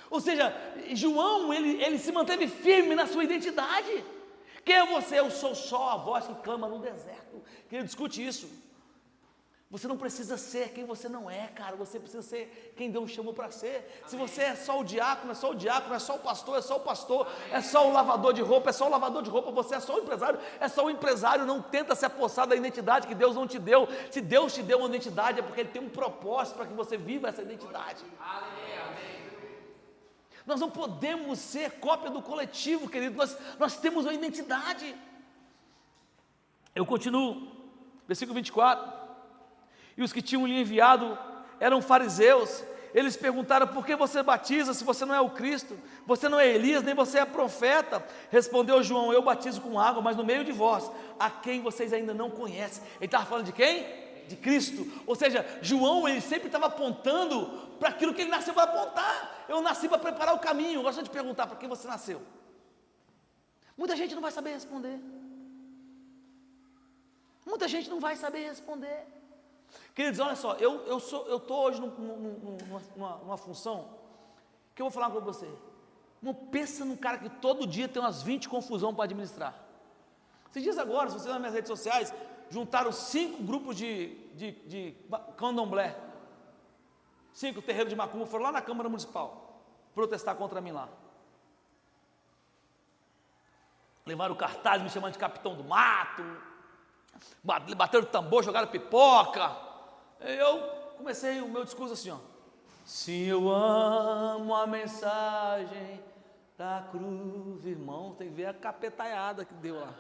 Ou seja, João, ele se manteve firme na sua identidade. Quem é você? Eu sou só a voz que clama no deserto. Quem discute isso? Você não precisa ser quem você não é, cara. Você precisa ser quem Deus chamou para ser. Se você é só o diácono, é só o diácono, é só o pastor, é só o pastor, é só o lavador de roupa, é só o lavador de roupa, você é só o empresário, é só o empresário. Não tenta se apossar da identidade que Deus não te deu. Se Deus te deu uma identidade, é porque Ele tem um propósito para que você viva essa identidade. Nós não podemos ser cópia do coletivo, querido. Nós temos uma identidade. Eu continuo, versículo 24. E os que tinham lhe enviado eram fariseus. Eles perguntaram, por que você batiza se você não é o Cristo? Você não é Elias, nem você é profeta. Respondeu João, eu batizo com água, mas no meio de vós, a quem vocês ainda não conhecem. Ele estava falando de quem? De Cristo. Ou seja, João, ele sempre estava apontando para aquilo que ele nasceu para apontar. Eu nasci para preparar o caminho. Eu gosto de perguntar, para quem você nasceu? Muita gente não vai saber responder. Muita gente não vai saber responder. Queridos, olha só, eu estou hoje numa função que eu vou falar com você. Não pensa num cara que todo dia tem umas 20 confusões para administrar. Esses dias agora, se você nas minhas redes sociais, juntaram 5 grupos de candomblé, 5 terreiros de macumba, foram lá na Câmara Municipal protestar contra mim lá. Levaram cartaz me chamando de capitão do mato, bateram tambor, jogaram pipoca. Eu comecei o meu discurso assim, ó. Sim, eu amo a mensagem da cruz, irmão. Tem que ver a capetaiada que deu lá,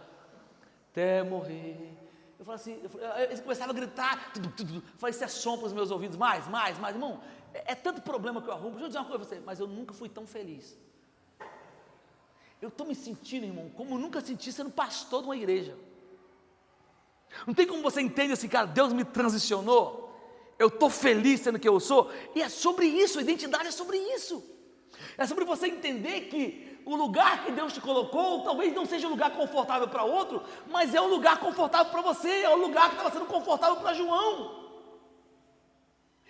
até morrer. Eu falei assim, eles começavam a gritar, eu falei, isso é som para os meus ouvidos, mais, irmão, é tanto problema que eu arrumo. Deixa eu dizer uma coisa para você, mas eu nunca fui tão feliz. Eu estou me sentindo, irmão, como eu nunca senti sendo pastor de uma igreja. Não tem como você entender assim, cara, Deus me transicionou, eu estou feliz sendo que eu sou, e é sobre isso, a identidade é sobre isso, é sobre você entender que o lugar que Deus te colocou, talvez não seja um lugar confortável para outro, mas é um lugar confortável para você, é o lugar que estava sendo confortável para João.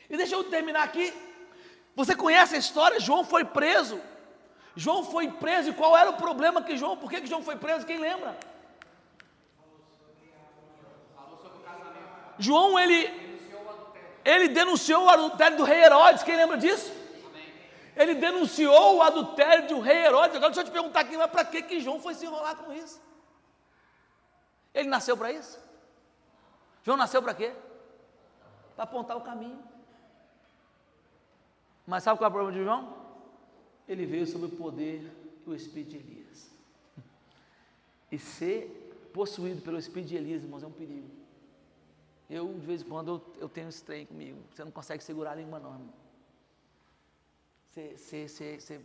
E deixa eu terminar aqui, você conhece a história, João foi preso, e qual era o problema que João, por que João foi preso, quem lembra? João, ele denunciou o adultério do rei Herodes, quem lembra disso? Ele denunciou o adultério do rei Herodes. Agora deixa eu te perguntar aqui, mas para que João foi se enrolar com isso? Ele nasceu para isso? João nasceu para quê? Para apontar o caminho. Mas sabe qual é o problema de João? Ele veio sob o poder do Espírito de Elias. E ser possuído pelo Espírito de Elias, irmãos, é um perigo. Eu, de vez em quando, eu tenho esse trem comigo. Você não consegue segurar a língua, não, irmão.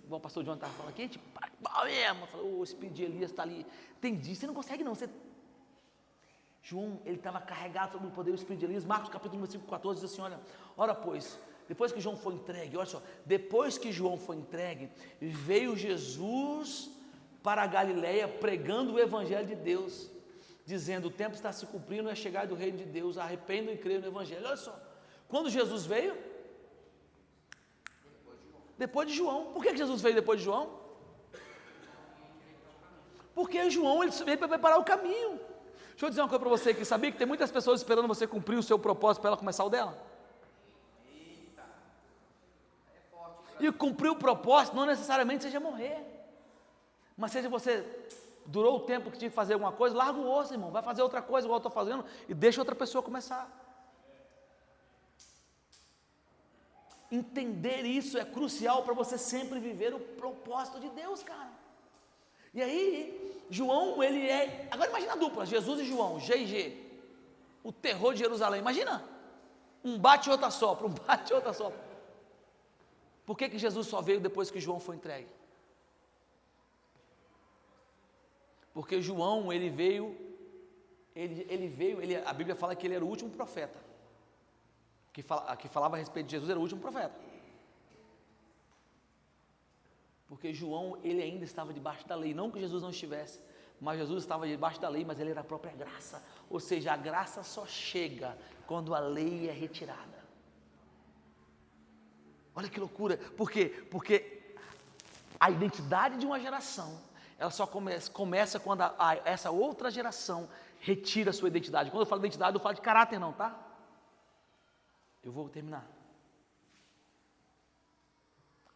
Igual o pastor João estava falando aqui, a gente para mesmo. Falou, o Espírito de Elias está ali. Entendi, você não consegue, não. João, ele estava carregado sobre o poder do Espírito de Elias. Marcos capítulo 1, versículo 14 diz assim, olha, ora pois, depois que João foi entregue, olha só, depois que João foi entregue, veio Jesus para a Galileia pregando o Evangelho de Deus, dizendo, o tempo está se cumprindo, é chegada do reino de Deus, arrependam e creiam no Evangelho. Olha só, quando Jesus veio? Depois de João. Por que Jesus veio depois de João? Porque João, ele veio para preparar o caminho. Deixa eu dizer uma coisa para você aqui, sabia que tem muitas pessoas esperando você cumprir o seu propósito para ela começar o dela? E cumprir o propósito não necessariamente seja morrer, mas seja você durou o tempo que tinha que fazer alguma coisa, larga o osso, irmão, vai fazer outra coisa igual eu estou fazendo e deixa outra pessoa começar. Entender isso é crucial para você sempre viver o propósito de Deus, cara. E aí, João, ele é... Agora imagina a dupla, Jesus e João, G e G. O terror de Jerusalém, imagina. Um bate e outra sopra, um bate e outra sopra. Por que Jesus só veio depois que João foi entregue? Porque João, ele veio, a Bíblia fala que ele era o último profeta. Que falava a respeito de Jesus, era o último profeta. Porque João, ele ainda estava debaixo da lei, não que Jesus não estivesse, mas Jesus estava debaixo da lei, mas ele era a própria graça. Ou seja, a graça só chega quando a lei é retirada. Olha que loucura, por quê? Porque a identidade de uma geração, ela só começa quando essa outra geração retira a sua identidade. Quando eu falo identidade, eu falo de caráter não, tá? Eu vou terminar.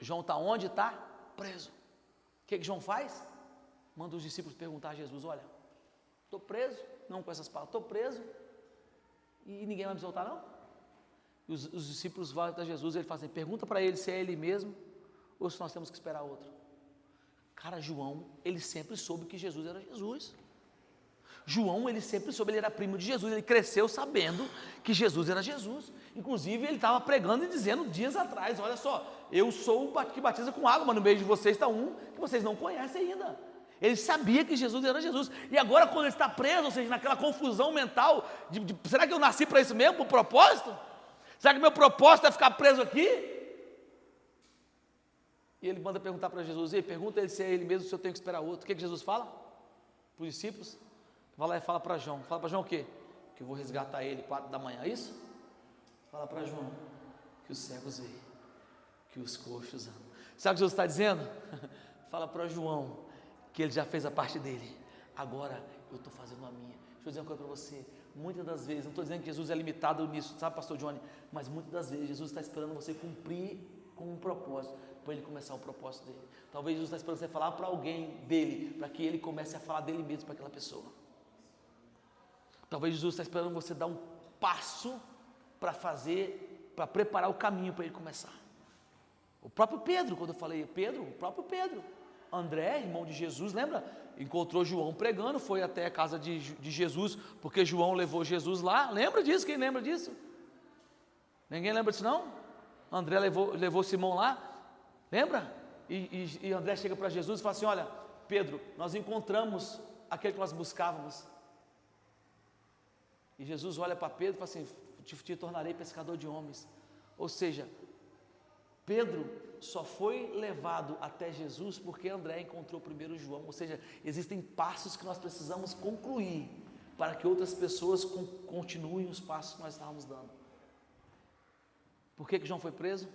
João está onde? Está preso. O que João faz? Manda os discípulos perguntar a Jesus, olha, estou preso, não com essas palavras, estou preso, e ninguém vai me soltar não? E os discípulos vão até Jesus, ele fala assim, pergunta para ele se é ele mesmo, ou se nós temos que esperar outro. Cara, João, ele sempre soube que Jesus era Jesus. João, ele sempre soube, ele era primo de Jesus, ele cresceu sabendo que Jesus era Jesus. Inclusive, ele estava pregando e dizendo dias atrás, olha só, eu sou o que batiza com água, mas no meio de vocês está um que vocês não conhecem ainda. Ele sabia que Jesus era Jesus. E agora, quando ele está preso, ou seja, naquela confusão mental, será que eu nasci para isso mesmo, para o propósito? Será que meu propósito é ficar preso aqui? E ele manda perguntar para Jesus, pergunta ele se é ele mesmo, se eu tenho que esperar outro. O que Jesus fala? Para os discípulos? Vai lá e fala para João. Fala para João o quê? Que eu vou resgatar ele 4 da manhã, é isso? Fala para João que os cegos veem, que os coxos andam. Sabe o que Jesus está dizendo? Fala para João que ele já fez a parte dele. Agora eu estou fazendo a minha. Deixa eu dizer uma coisa para você. Muitas das vezes, não estou dizendo que Jesus é limitado nisso, sabe, pastor Johnny? Mas muitas das vezes Jesus está esperando você cumprir com um propósito, para ele começar o propósito dele. Talvez Jesus está esperando você falar para alguém dele, para que ele comece a falar dele mesmo para aquela pessoa. Talvez Jesus está esperando você dar um passo para fazer, para preparar o caminho para ele começar. O próprio Pedro, quando eu falei Pedro, o próprio Pedro, André, irmão de Jesus, lembra? Encontrou João pregando, foi até a casa de Jesus, porque João levou Jesus lá. Lembra disso? Quem lembra disso? Ninguém lembra disso não? André levou Simão lá, lembra? E André chega para Jesus e fala assim, olha, Pedro, nós encontramos aquele que nós buscávamos. E Jesus olha para Pedro e fala assim, te tornarei pescador de homens. Ou seja, Pedro só foi levado até Jesus porque André encontrou primeiro João. Ou seja, existem passos que nós precisamos concluir para que outras pessoas continuem os passos que nós estávamos dando. Por que João foi preso?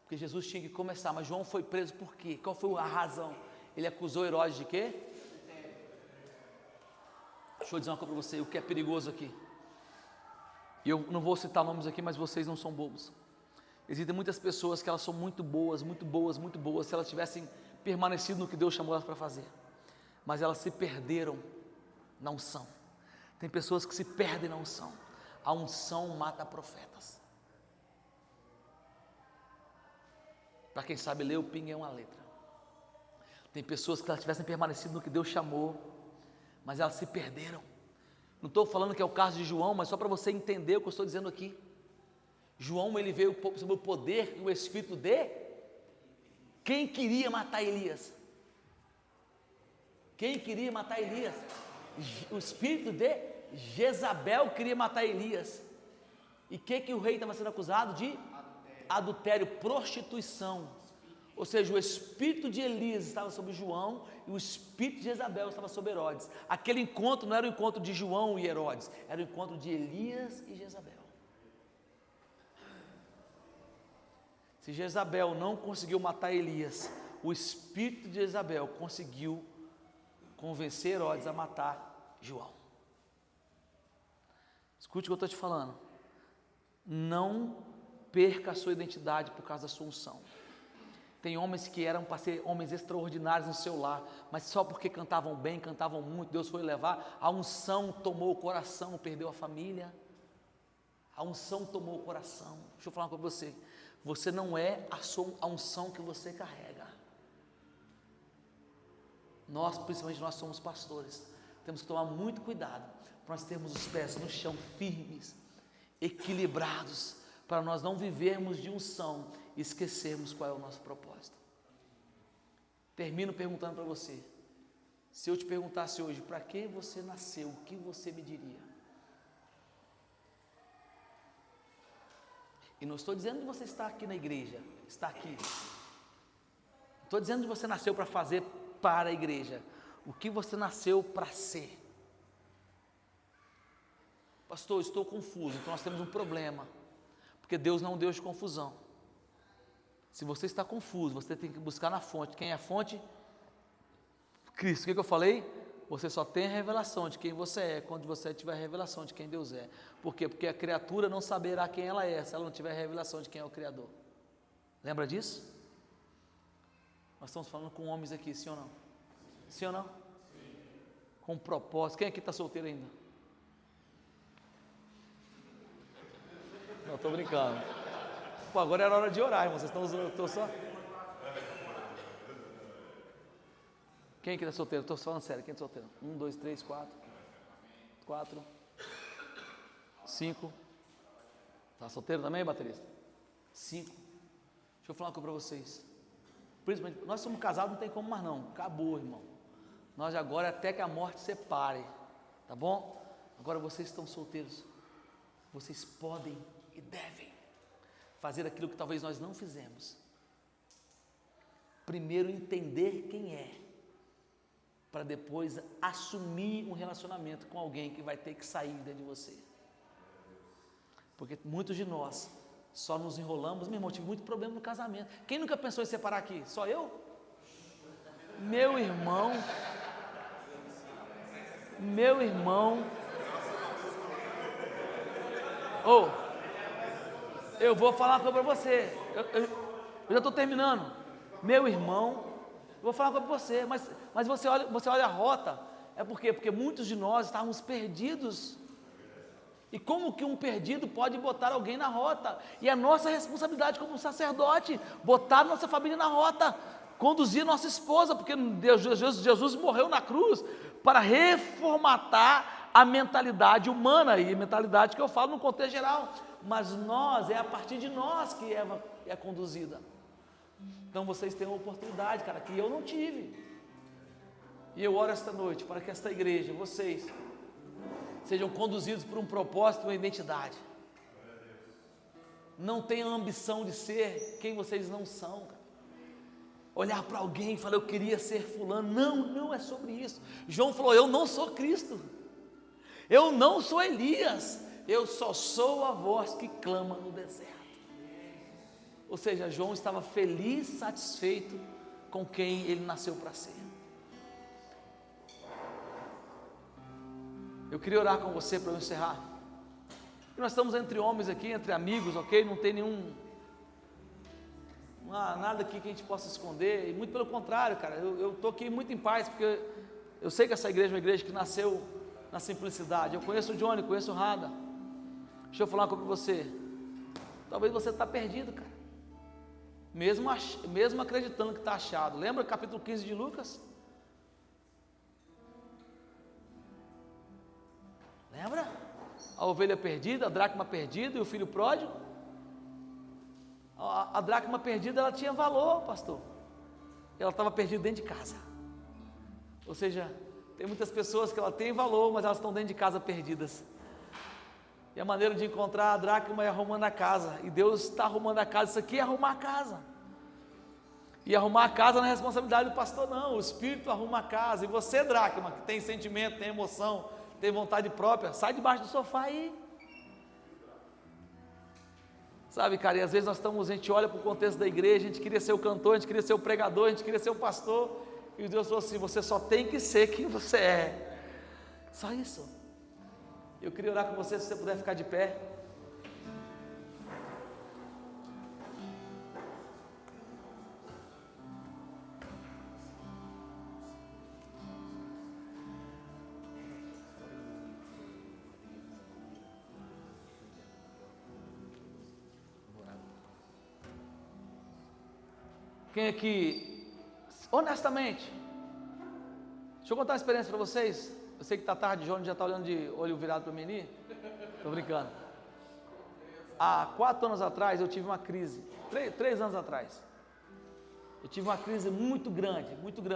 Porque Jesus tinha que começar, mas João foi preso por quê? Qual foi a razão? Ele acusou Herodes de quê? Deixa eu dizer uma coisa para você, o que é perigoso aqui. E eu não vou citar nomes aqui, mas vocês não são bobos. Existem muitas pessoas que elas são muito boas, muito boas, muito boas, se elas tivessem permanecido no que Deus chamou elas para fazer. Mas elas se perderam na unção. Tem pessoas que se perdem na unção. A unção mata profetas. Para quem sabe ler, o ping é uma letra. Tem pessoas que elas tivessem permanecido no que Deus chamou, mas elas se perderam. Não estou falando que é o caso de João, mas só para você entender o que eu estou dizendo aqui. João, ele veio sob o poder e o espírito de quem queria matar Elias. Quem queria matar Elias? O espírito de Jezabel queria matar Elias. E o que o rei estava sendo acusado de? Adultério, prostituição. Ou seja, o espírito de Elias estava sobre João e o espírito de Jezabel estava sobre Herodes. Aquele encontro não era o encontro de João e Herodes, era o encontro de Elias e Jezabel. Se Jezabel não conseguiu matar Elias, o espírito de Jezabel conseguiu convencer Herodes a matar João. Escute o que eu estou te falando. Não perca a sua identidade por causa da sua unção. Tem homens que eram para ser homens extraordinários no seu lar, mas só porque cantavam bem, cantavam muito, Deus foi levar, a unção tomou o coração, perdeu a família. A unção tomou o coração. Deixa eu falar uma coisa para você. você não é a unção que você carrega. Nós, principalmente nós somos pastores, temos que tomar muito cuidado para nós termos os pés no chão firmes, equilibrados, para nós não vivermos de unção e esquecermos qual é o nosso propósito. Termino perguntando para você, se eu te perguntasse hoje, para que você nasceu, o que você me diria? E não estou dizendo que você está aqui na igreja, está aqui. Estou dizendo que você nasceu para fazer para a igreja. O que você nasceu para ser? Pastor, estou confuso, então nós temos um problema. Porque Deus não é um Deus de confusão. Se você está confuso, você tem que buscar na fonte. Quem é a fonte? Cristo. O que eu falei? Você só tem a revelação de quem você é quando você tiver a revelação de quem Deus é. Por quê? Porque a criatura não saberá quem ela é se ela não tiver a revelação de quem é o Criador. Lembra disso? Nós estamos falando com homens aqui, sim ou não? Sim ou não? Sim. Com propósito. Quem aqui está solteiro ainda? Não, estou brincando. Pô, agora era hora de orar, irmão. Vocês estão usando, estou só... Quem aqui está solteiro? Estou falando sério, quem está solteiro? 1, 2, 3, 4, 5. Está solteiro também, baterista? 5. Deixa eu falar uma coisa para vocês. Principalmente, nós somos casados, não tem como mais não. Acabou, irmão. Nós agora até que a morte separe. Tá bom? Agora vocês estão solteiros. Vocês podem e devem fazer aquilo que talvez nós não fizemos. Primeiro entender quem é, para depois assumir um relacionamento com alguém que vai ter que sair dentro de você. Porque muitos de nós só nos enrolamos. Meu irmão, eu tive muito problema no casamento. Quem nunca pensou em separar aqui? Só eu? Meu irmão, eu vou falar uma coisa para você, eu já estou terminando. Meu irmão, eu vou falar uma coisa para você, mas você olha a rota, é por quê? Porque muitos de nós estávamos perdidos. E como que um perdido pode botar alguém na rota? E é nossa responsabilidade como sacerdote, botar nossa família na rota, conduzir nossa esposa, porque Jesus morreu na cruz para reformatar a mentalidade humana, e mentalidade que eu falo no contexto geral, mas é a partir de nós que Eva é conduzida. Então vocês têm uma oportunidade, cara, que eu não tive. E eu oro esta noite para que esta igreja, vocês, sejam conduzidos por um propósito e uma identidade. Não tenham ambição de ser quem vocês não são, cara. Olhar para alguém e falar, eu queria ser fulano. Não é sobre isso. João falou, eu não sou Cristo. Eu não sou Elias. Eu só sou a voz que clama no deserto. Ou seja, João estava feliz, satisfeito com quem ele nasceu para ser. Eu queria orar com você para eu encerrar. Nós estamos entre homens aqui, entre amigos, ok? Não tem não há nada aqui que a gente possa esconder, e muito pelo contrário, cara, eu estou aqui muito em paz, porque eu sei que essa igreja é uma igreja que nasceu na simplicidade. Eu conheço o Johnny, conheço o Rada. Deixa eu falar uma coisa para você. Talvez você está perdido, cara, mesmo acreditando que está achado. Lembra o capítulo 15 de Lucas? Lembra? A ovelha perdida, a dracma perdida e o filho pródigo. A dracma perdida, ela tinha valor, pastor. Ela estava perdida dentro de casa. Ou seja, tem muitas pessoas que ela tem valor, mas elas estão dentro de casa perdidas. E a maneira de encontrar a dracma é arrumando a casa. E Deus está arrumando a casa. Isso aqui é arrumar a casa. E arrumar a casa não é responsabilidade do pastor, não. O Espírito arruma a casa. E você, dracma, que tem sentimento, tem emoção, tem vontade própria, sai debaixo do sofá aí. Sabe, cara, e às vezes a gente olha para o contexto da igreja, a gente queria ser o cantor, a gente queria ser o pregador, a gente queria ser o pastor, e Deus falou assim, você só tem que ser quem você é. Só isso. Eu queria orar com você, se você puder ficar de pé. Quem aqui, honestamente, deixa eu contar uma experiência para vocês. Eu sei que está tarde, João já está olhando de olho virado para mim ali. Estou brincando. Há 4 anos atrás eu tive uma crise, 3 anos atrás. Eu tive uma crise muito grande, muito grande.